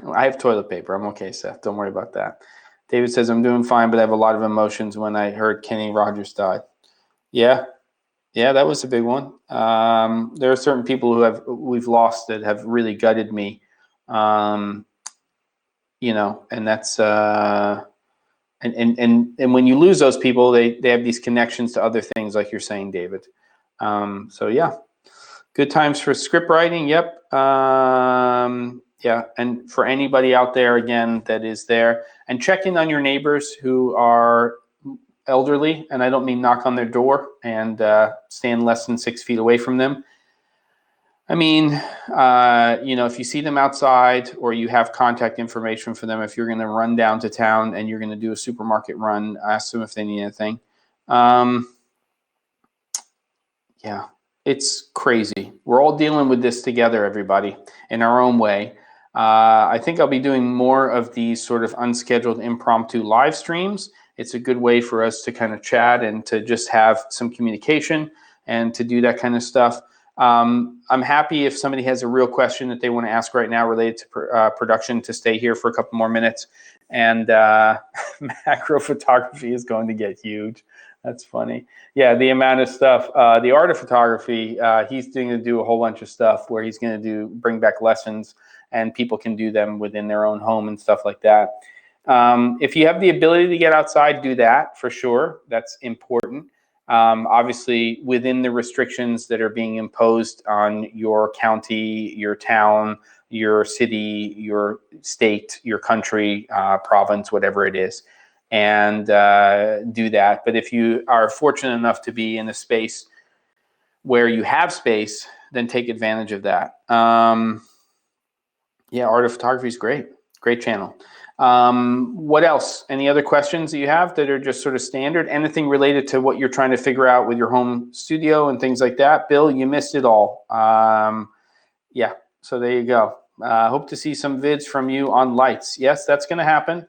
have toilet paper. I'm okay, Seth. Don't worry about that. David says, I'm doing fine, but I have a lot of emotions when I heard Kenny Rogers died. Yeah, that was a big one. There are certain people who we've lost that have really gutted me. You know, and that's and when you lose those people, they have these connections to other things, like you're saying, David. So yeah, good times for script writing. Yep. Yeah, and for anybody out there again that is there, and check in on your neighbors who are elderly, and I don't mean knock on their door and stand less than 6 feet away from them. I mean, you know, if you see them outside or you have contact information for them, if you're going to run down to town and you're going to do a supermarket run, ask them if they need anything. Yeah, it's crazy. We're all dealing with this together, everybody, in our own way. I think I'll be doing more of these sort of unscheduled impromptu live streams. It's a good way for us to kind of chat and to just have some communication and to do that kind of stuff. I'm happy if somebody has a real question that they want to ask right now related to production to stay here for a couple more minutes. And macro photography is going to get huge. That's funny. Yeah, the amount of stuff. The art of photography, he's going to do a whole bunch of stuff where he's going to bring back lessons, and people can do them within their own home and stuff like that. If you have the ability to get outside, do that for sure. That's important. Obviously, within the restrictions that are being imposed on your county, your town, your city, your state, your country, province, whatever it is, and do that. But if you are fortunate enough to be in a space where you have space, then take advantage of that. Yeah, Art of Photography is great. Great channel. What else? Any other questions that you have that are just sort of standard? Anything related to what you're trying to figure out with your home studio and things like that? Bill, you missed it all. Yeah, so there you go. Hope to see some vids from you on lights. Yes, that's going to happen.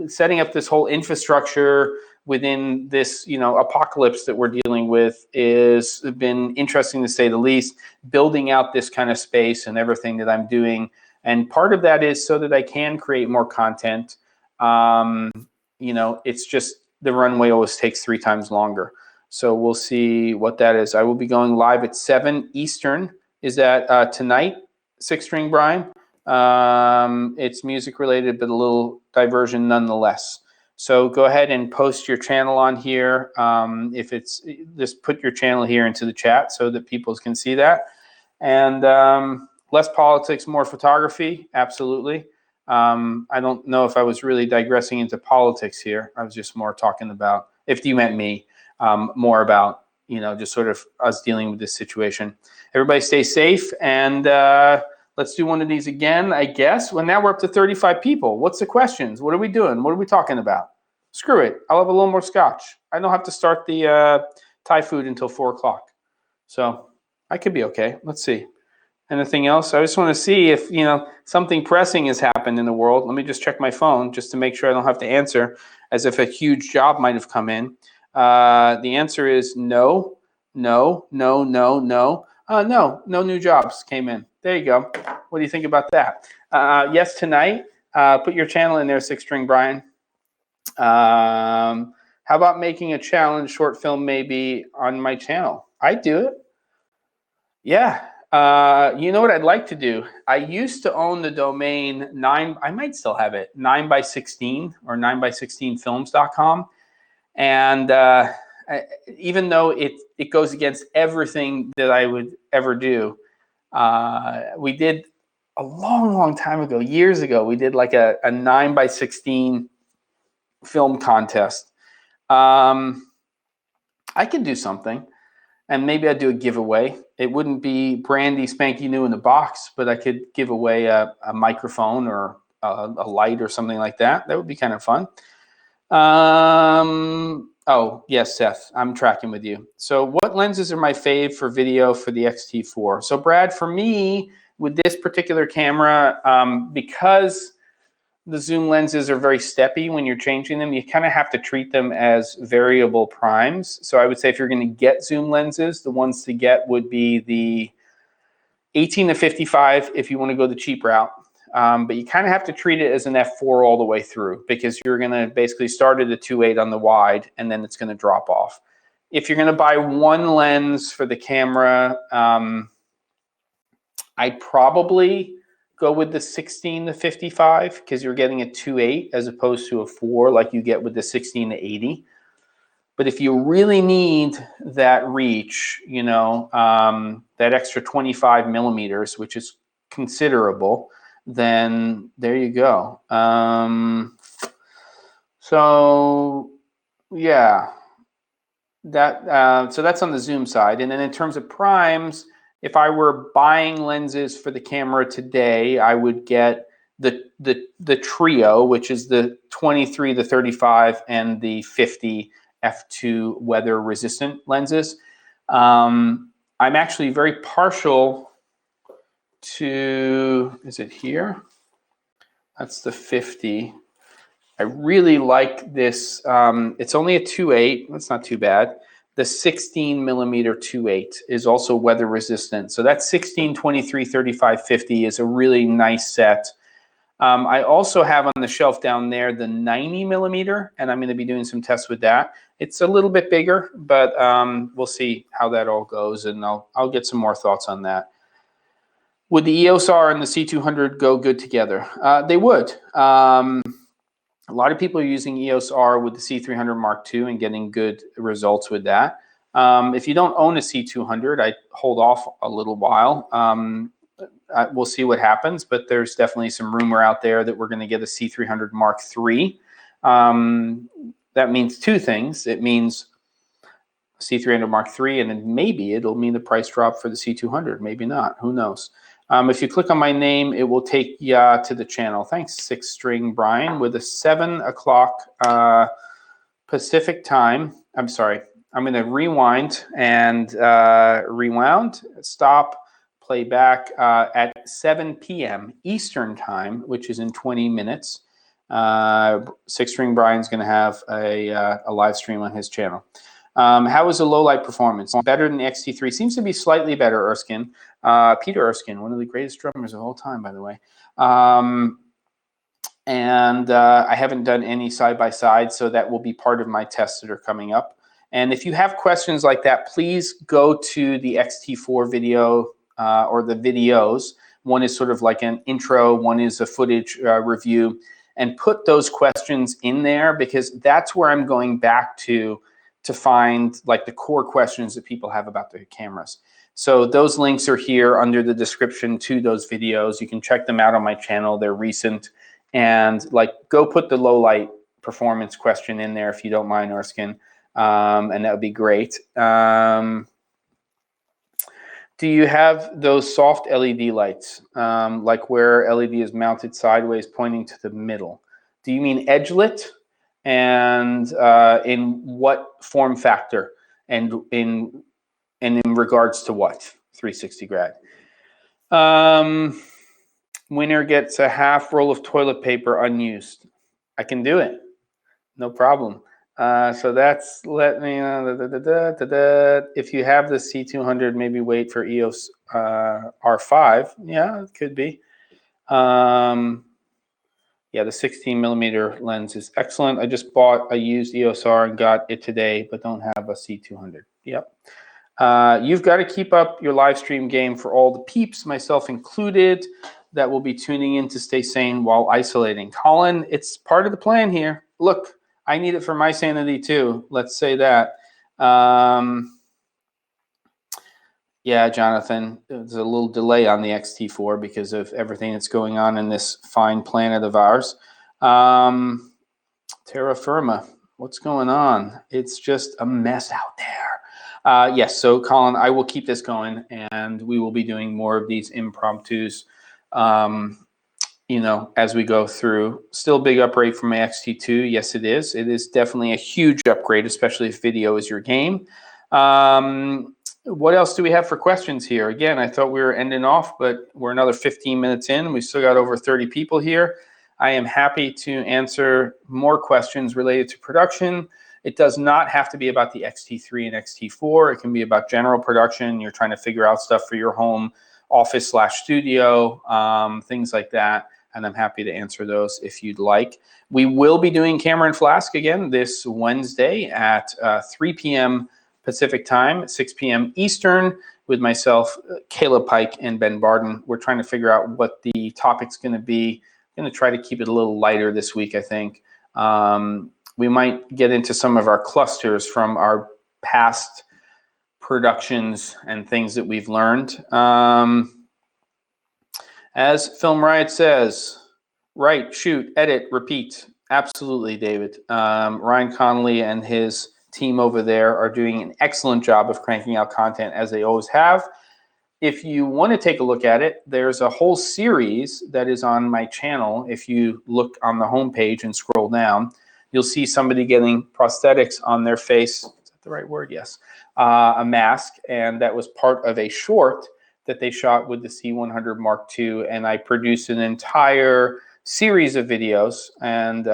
Setting up this whole infrastructure within this, you know, apocalypse that we're dealing with is been interesting to say the least. Building out this kind of space and everything that I'm doing. And part of that is so that I can create more content. You know, it's just the runway always takes 3 times longer. So we'll see what that is. I will be going live at 7 Eastern. Is that tonight, Six String Brian? It's music related, but a little diversion nonetheless. So go ahead and post your channel on here. If it's just put your channel here into the chat so that people can see that. And less politics, more photography. Absolutely. I don't know if I was really digressing into politics here. I was just more talking about, if you meant me, more about, just sort of us dealing with this situation. Everybody stay safe, and let's do one of these again, I guess. Well, now we're up to 35 people. What's the questions? What are we doing? What are we talking about? Screw it. I'll have a little more scotch. I don't have to start the Thai food until 4 o'clock. So I could be okay. Let's see. Anything else? I just want to see if, something pressing has happened in the world. Let me just check my phone just to make sure I don't have to answer as if a huge job might have come in. The answer is no, no, no, no, no. No new jobs came in. There you go. What do you think about that? Yes, tonight. Put your channel in there, Six String Brian. How about making a challenge short film maybe on my channel? I'd do it. Yeah. You know what I'd like to do? I used to own the domain I might still have it, 9x16 or 9x16films.com. And even though it goes against everything that I would ever do, we did a long time ago, years ago, we did like a 9x16 film contest. I could do something. And maybe I'd do a giveaway. It wouldn't be brandy spanky new in the box, but I could give away a microphone or a light or something like that. That would be kind of fun. Oh, yes, Seth, I'm tracking with you. So what lenses are my fave for video for the X-T4? So Brad, for me, with this particular camera, because the zoom lenses are very steppy when you're changing them, you kind of have to treat them as variable primes. So I would say if you're going to get zoom lenses, the ones to get would be the 18 to 55 if you want to go the cheap route. But you kind of have to treat it as an f4 all the way through, because you're going to basically start at a 2.8 on the wide and then it's going to drop off. If you're going to buy one lens for the camera, I'd probably go with the 16 to 55 because you're getting a 2.8 as opposed to a 4 like you get with the 16 to 80. But if you really need that reach, that extra 25 millimeters, which is considerable, then there you go. So yeah, so that's on the zoom side. And then in terms of primes, if I were buying lenses for the camera today, I would get the trio, which is the 23, the 35, and the 50 f2 weather resistant lenses. I'm actually very partial to, is it here? That's the 50. I really like this. It's only a 2.8. That's not too bad. The 16 millimeter 2.8 is also weather resistant. So that 16, 23, 35, 50 is a really nice set. I also have on the shelf down there the 90 millimeter, and I'm going to be doing some tests with that. It's a little bit bigger, but we'll see how that all goes, and I'll get some more thoughts on that. Would the EOS R and the C200 go good together? They would. A lot of people are using EOS R with the C300 Mark II and getting good results with that. If you don't own a C200, I'd hold off a little while. We'll see what happens, but there's definitely some rumor out there that we're going to get a C300 Mark III. That means two things. It means C300 Mark III, and then maybe it'll mean the price drop for the C200. Maybe not. Who knows? If you click on my name, it will take you to the channel. Thanks, Six String Brian, with a 7 o'clock Pacific time. I'm sorry. I'm going to rewind and rewound, stop, play back at 7 p.m. Eastern time, which is in 20 minutes. Six String Brian's going to have a live stream on his channel. How is the low light performance? Better than the X-T3? Seems to be slightly better, Erskine. Peter Erskine, one of the greatest drummers of all time, by the way. And I haven't done any side-by-side, so that will be part of my tests that are coming up. And if you have questions like that, please go to the X-T4 video or the videos. One is sort of like an intro, one is a footage review, and put those questions in there, because that's where I'm going back to find like the core questions that people have about their cameras. So those links are here under the description to those videos. You can check them out on my channel. They're recent. And like, go put the low light performance question in there if you don't mind, Erskine, and that would be great. Do you have those soft LED lights, like where LED is mounted sideways pointing to the middle? Do you mean edge lit? And in what form factor? And in regards to what? 360 grad. Winner gets a half roll of toilet paper unused. I can do it. No problem. So that's, let me, if you have the C200, maybe wait for EOS R5. Yeah, it could be. Yeah, the 16 millimeter lens is excellent. I just bought a used EOS R and got it today, but don't have a C200. Yep. You've got to keep up your live stream game for all the peeps, myself included, that will be tuning in to stay sane while isolating. Colin, it's part of the plan here. Look, I need it for my sanity too. Let's say that. Yeah, Jonathan, there's a little delay on the XT4 because of everything that's going on in this fine planet of ours. Terra firma, what's going on? It's just a mess out there. Yes, so Colin, I will keep this going, and we will be doing more of these impromptus, you know, as we go through. Still a big upgrade from my XT2. Yes, it is. It is definitely a huge upgrade, especially if video is your game. What else do we have for questions here? Again, I thought we were ending off, but we're another 15 minutes in. We still got over 30 people here. I am happy to answer more questions related to production. It does not have to be about the XT3 and XT4. It can be about general production. You're trying to figure out stuff for your home office / studio, things like that. And I'm happy to answer those if you'd like. We will be doing Camera and Flask again this Wednesday at 3 p.m. Pacific time, 6 p.m. Eastern, with myself, Caleb Pike, and Ben Barden. We're trying to figure out what the topic's going to be. I'm going to try to keep it a little lighter this week, I think. We might get into some of our clusters from our past productions and things that we've learned. As Film Riot says, write, shoot, edit, repeat. Absolutely, David. Ryan Connolly and his team over there are doing an excellent job of cranking out content, as they always have. If you want to take a look at it, there's a whole series that is on my channel. If you look on the homepage and scroll down, you'll see somebody getting prosthetics on their face. Is that the right word? Yes. A mask, and that was part of a short that they shot with the C100 Mark II, and I produced an entire series of videos, and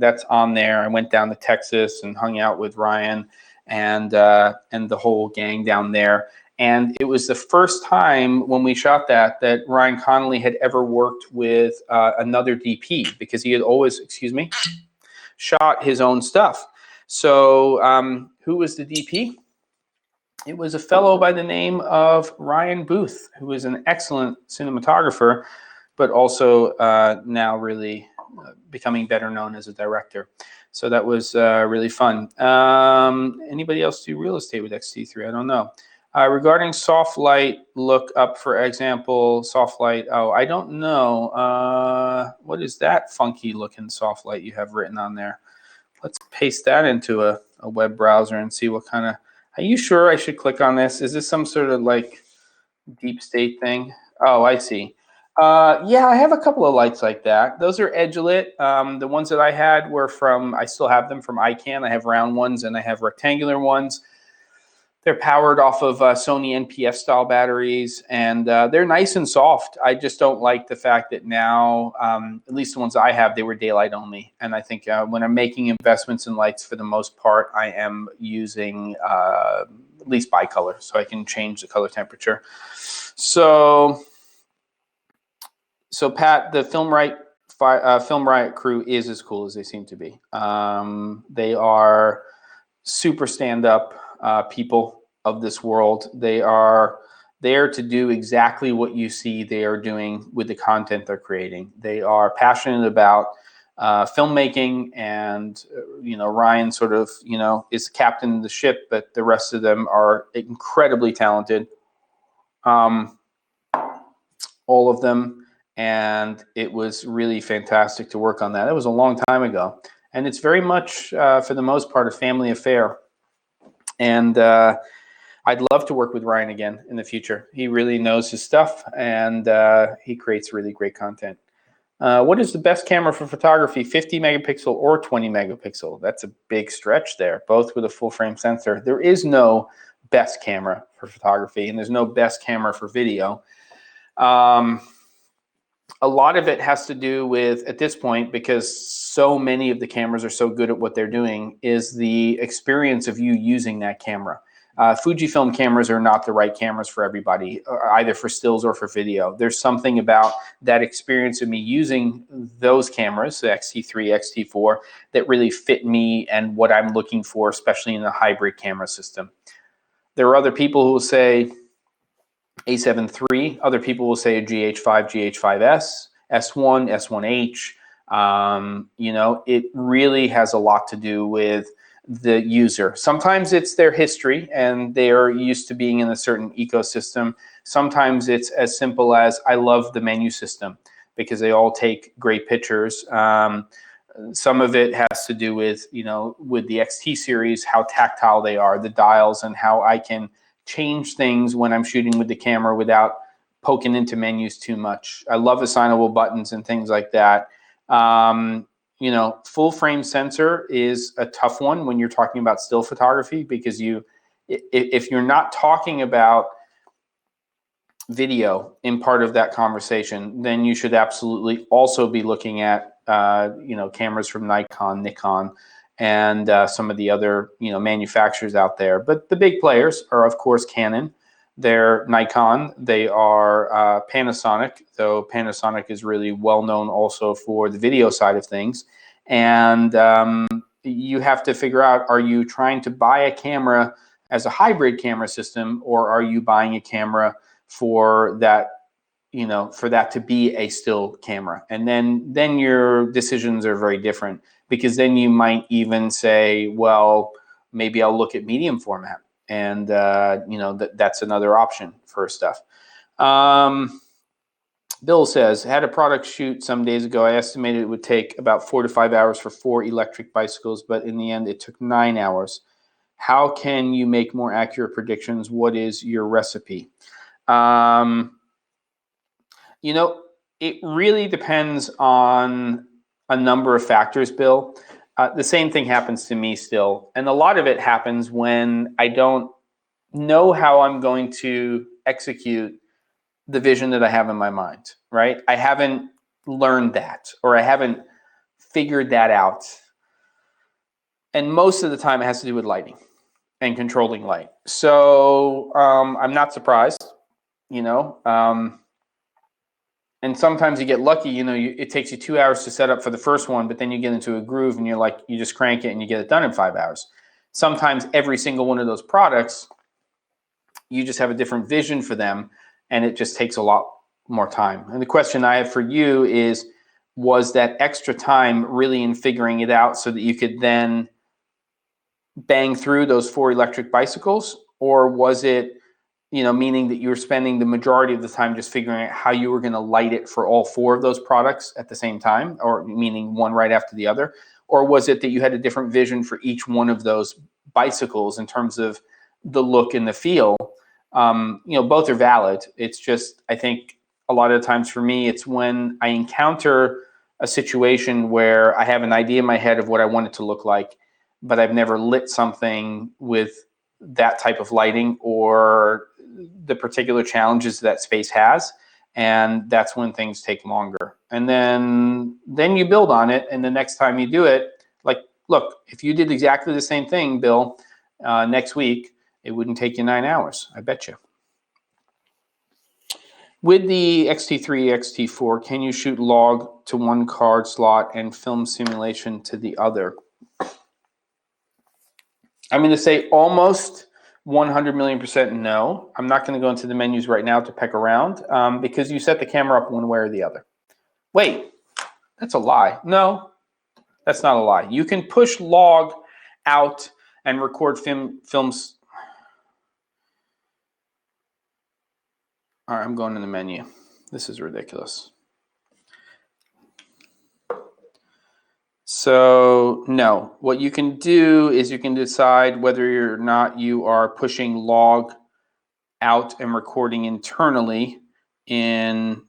that's on there. I went down to Texas and hung out with Ryan and the whole gang down there. And it was the first time when we shot that Ryan Connolly had ever worked with another DP, because he had always, shot his own stuff. So who was the DP? It was a fellow by the name of Ryan Booth, who is an excellent cinematographer, but also now really becoming better known as a director. So that was really fun. Anybody else do real estate with XT3? I don't know. Regarding soft light, look up, for example, soft light. Oh, I don't know. What is that funky looking soft light you have written on there? Let's paste that into a web browser and see what kind of, are you sure I should click on this? Is this some sort of like deep state thing? Oh, I see. Yeah, I have a couple of lights like that. Those are edge lit. The ones that I had were from, I still have them from ICANN. I have round ones and I have rectangular ones. They're powered off of Sony NPF style batteries, and they're nice and soft. I just don't like the fact that now, at least the ones I have, they were daylight only. And I think when I'm making investments in lights, for the most part, I am using at least bicolor, so I can change the color temperature. So Pat, the Film Riot crew is as cool as they seem to be. They are super stand-up people of this world. They are there to do exactly what you see they are doing with the content they're creating. They are passionate about filmmaking, and Ryan sort of is the captain of the ship, but the rest of them are incredibly talented. All of them. and it was really fantastic to work on that. It was a long time ago, and it's very much, for the most part, a family affair. And I'd love to work with Ryan again in the future. He really knows his stuff, and he creates really great content. What is the best camera for photography, 50 megapixel or 20 megapixel? That's a big stretch there, both with a full frame sensor. There is no best camera for photography, and there's no best camera for video. A lot of it has to do with, at this point, because so many of the cameras are so good at what they're doing, is the experience of you using that camera. Fujifilm cameras are not the right cameras for everybody, either for stills or for video. There's something about that experience of me using those cameras, the X-T3, X-T4, that really fit me and what I'm looking for, especially in the hybrid camera system. There are other people who will say A7 III, other people will say a GH5, GH5S, S1, S1H. You know, it really has a lot to do with the user. Sometimes it's their history and they are used to being in a certain ecosystem. Sometimes it's as simple as, I love the menu system because they all take great pictures. Some of it has to do with, you know, with the XT series, how tactile they are, the dials, and how I can change things when I'm shooting with the camera without poking into menus too much. I love assignable buttons and things like that. You know, full frame sensor is a tough one when you're talking about still photography, because if you're not talking about video in part of that conversation, then you should absolutely also be looking at you know, cameras from Nikon, and some of the other, you know, manufacturers out there. But the big players are, of course, Canon. They're Nikon. They are Panasonic, though Panasonic is really well known also for the video side of things. And you have to figure out, are you trying to buy a camera as a hybrid camera system, or are you buying a camera for that, you know, for that to be a still camera? And then your decisions are very different, because then you might even say, well, maybe I'll look at medium format. And, you know, that's another option for stuff. Bill says, had a product shoot some days ago. I estimated it would take about 4 to 5 hours for 4 electric bicycles, but in the end, it took 9 hours. How can you make more accurate predictions? What is your recipe? You know, it really depends on a number of factors, Bill. The same thing happens to me still. And a lot of it happens when I don't know how I'm going to execute the vision that I have in my mind, right? I haven't learned that, or I haven't figured that out. And most of the time it has to do with lighting and controlling light. So I'm not surprised, you know. And sometimes you get lucky, you know, it takes you 2 hours to set up for the first one, but then you get into a groove and you're like, you just crank it and you get it done in 5 hours. Sometimes every single one of those products, you just have a different vision for them, and it just takes a lot more time. And the question I have for you is, was that extra time really in figuring it out so that you could then bang through those 4 electric bicycles? Or was it, you know, meaning that you were spending the majority of the time just figuring out how you were going to light it for all 4 of those products at the same time, or meaning one right after the other? Or was it that you had a different vision for each one of those bicycles in terms of the look and the feel? You know, both are valid. It's just, I think a lot of the times for me, it's when I encounter a situation where I have an idea in my head of what I want it to look like, but I've never lit something with that type of lighting or the particular challenges that space has. And that's when things take longer. And then you build on it. And the next time you do it, like, look, if you did exactly the same thing, Bill, next week, it wouldn't take you 9 hours, I bet you. With the X-T3, X-T4, can you shoot log to one card slot and film simulation to the other? I'm going to say almost 100 million% no. I'm not going to go into the menus right now to peck around because you set the camera up one way or the other. Wait, that's a lie. No, that's not a lie. You can push log out and record films. All right, I'm going in the menu. This is ridiculous. So no, what you can do is you can decide whether or not you are pushing log out and recording internally in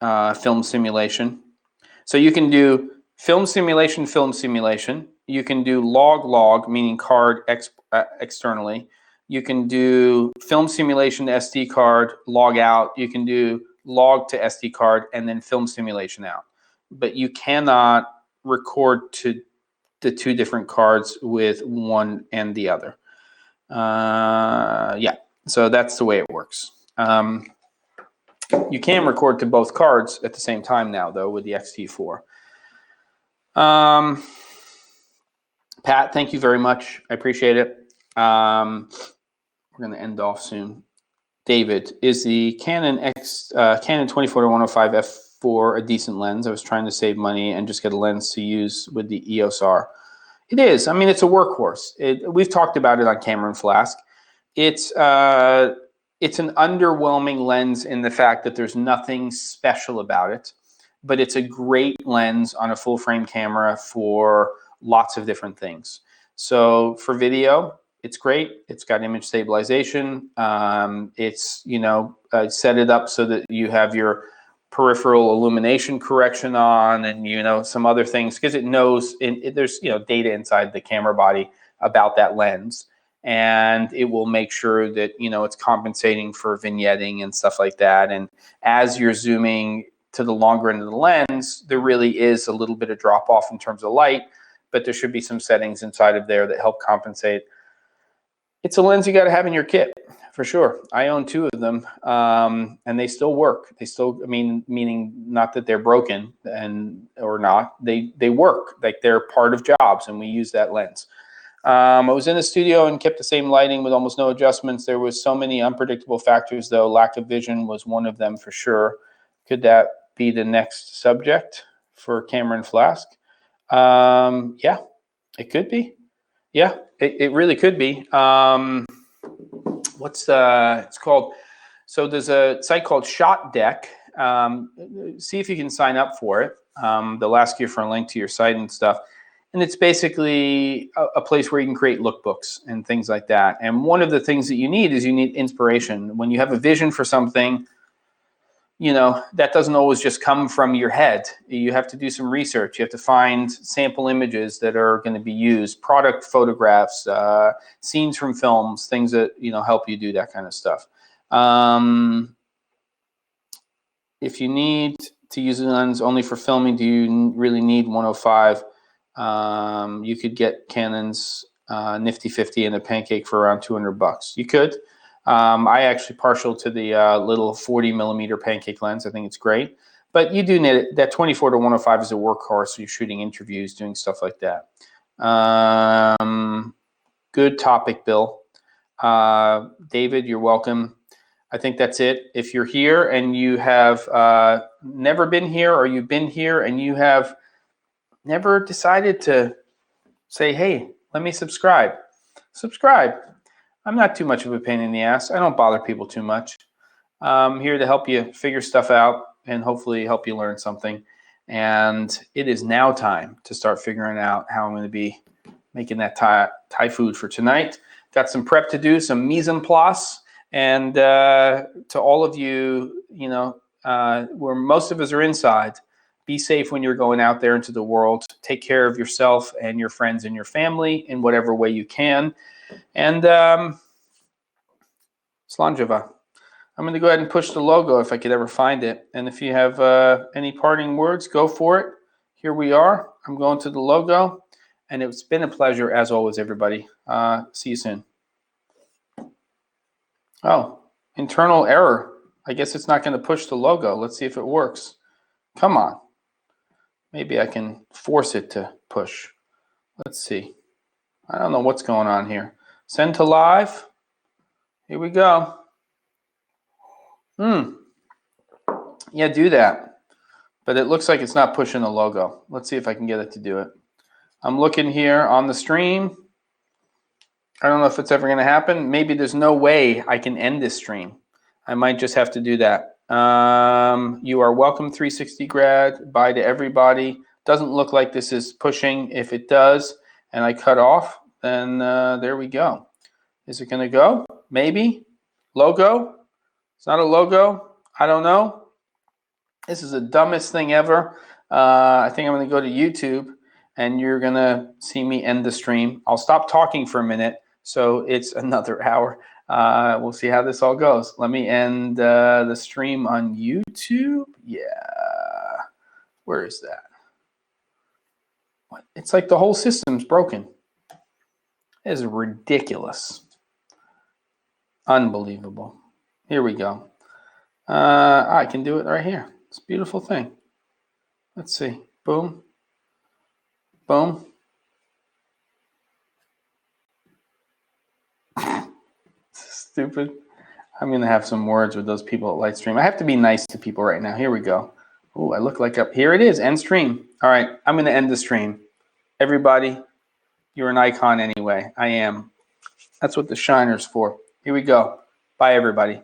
film simulation. So you can do film simulation, You can do log, meaning card externally. You can do film simulation to SD card, log out. You can do log to SD card and then film simulation out. But you cannot record to the two different cards with one and the other. Yeah, so that's the way it works. You can record to both cards at the same time now, though, with the X-T4. Pat, thank you very much. I appreciate it. We're going to end off soon. David, is the Canon 24-105 f4 a decent lens? I was trying to save money and just get a lens to use with the EOS R. It is. I mean, it's a workhorse. We've talked about it on Camera and Flask. It's an underwhelming lens in the fact that there's nothing special about it, but it's a great lens on a full frame camera for lots of different things. So for video, it's great. It's got image stabilization. It's, set it up so that you have your peripheral illumination correction on and, some other things, because it knows there's, data inside the camera body about that lens. And it will make sure that, it's compensating for vignetting and stuff like that. And as you're zooming to the longer end of the lens, there really is a little bit of drop off in terms of light, but there should be some settings inside of there that help compensate. It's a lens you got to have in your kit for sure. I own 2 of them, and they still work. They still, meaning not that they're broken or not. They work, like they're part of jobs, and we use that lens. I was in the studio and kept the same lighting with almost no adjustments. There was so many unpredictable factors, though. Lack of vision was one of them for sure. Could that be the next subject for Camera and Flask? Yeah, it could be. Yeah, it really could be. It's called? So there's a site called ShotDeck. See if you can sign up for it. They'll ask you for a link to your site and stuff. And it's basically a place where you can create lookbooks and things like that. And one of the things that you need is you need inspiration. When you have a vision for something, that doesn't always just come from your head. You have to do some research. You have to find sample images that are going to be used, product photographs, scenes from films, things that, help you do that kind of stuff. If you need to use a lens only for filming, do you really need 105? You could get Canon's Nifty 50 and a Pancake for around $200. You could. I actually partial to the little 40 millimeter Pancake lens. I think it's great, but you do need it. That 24-105 is a workhorse. So you're shooting interviews, doing stuff like that. Good topic, Bill. David, you're welcome. I think that's it. If you're here and you have never been here, or you've been here and you have never decided to say, hey, let me subscribe. I'm not too much of a pain in the ass. I don't bother people too much. I'm here to help you figure stuff out and hopefully help you learn something. And it is now time to start figuring out how I'm going to be making that Thai food for tonight. Got some prep to do, some mise en place. And to all of you, where most of us are inside, be safe when you're going out there into the world. Take care of yourself and your friends and your family in whatever way you can. And Slanjava. I'm going to go ahead and push the logo if I could ever find it. And if you have any parting words, go for it. Here we are. I'm going to the logo. And it's been a pleasure, as always, everybody. See you soon. Oh, internal error. I guess it's not going to push the logo. Let's see if it works. Come on. Maybe I can force it to push. Let's see. I don't know what's going on here. Send to live. Here we go. Yeah, do that. But it looks like it's not pushing the logo. Let's see if I can get it to do it. I'm looking here on the stream. I don't know if it's ever going to happen. Maybe there's no way I can end this stream. I might just have to do that. You are welcome, 360 grad. Bye to everybody. Doesn't look like this is pushing. If it does, and I cut off, then there we go. Is it going to go? Maybe. Logo? It's not a logo. I don't know. This is the dumbest thing ever. I think I'm going to go to YouTube, and you're going to see me end the stream. I'll stop talking for a minute, so it's another hour. We'll see how this all goes. Let me end the stream on YouTube. Yeah. Where is that? What? It's like the whole system's broken. It is ridiculous. Unbelievable. Here we go. I can do it right here. It's a beautiful thing. Let's see. Boom. Boom. Stupid. I'm going to have some words with those people at Lightstream. I have to be nice to people right now. Here we go. Oh, I look like here it is. End stream. All right. I'm going to end the stream. Everybody, you're an icon anyway. I am. That's what the shiner's for. Here we go. Bye, everybody.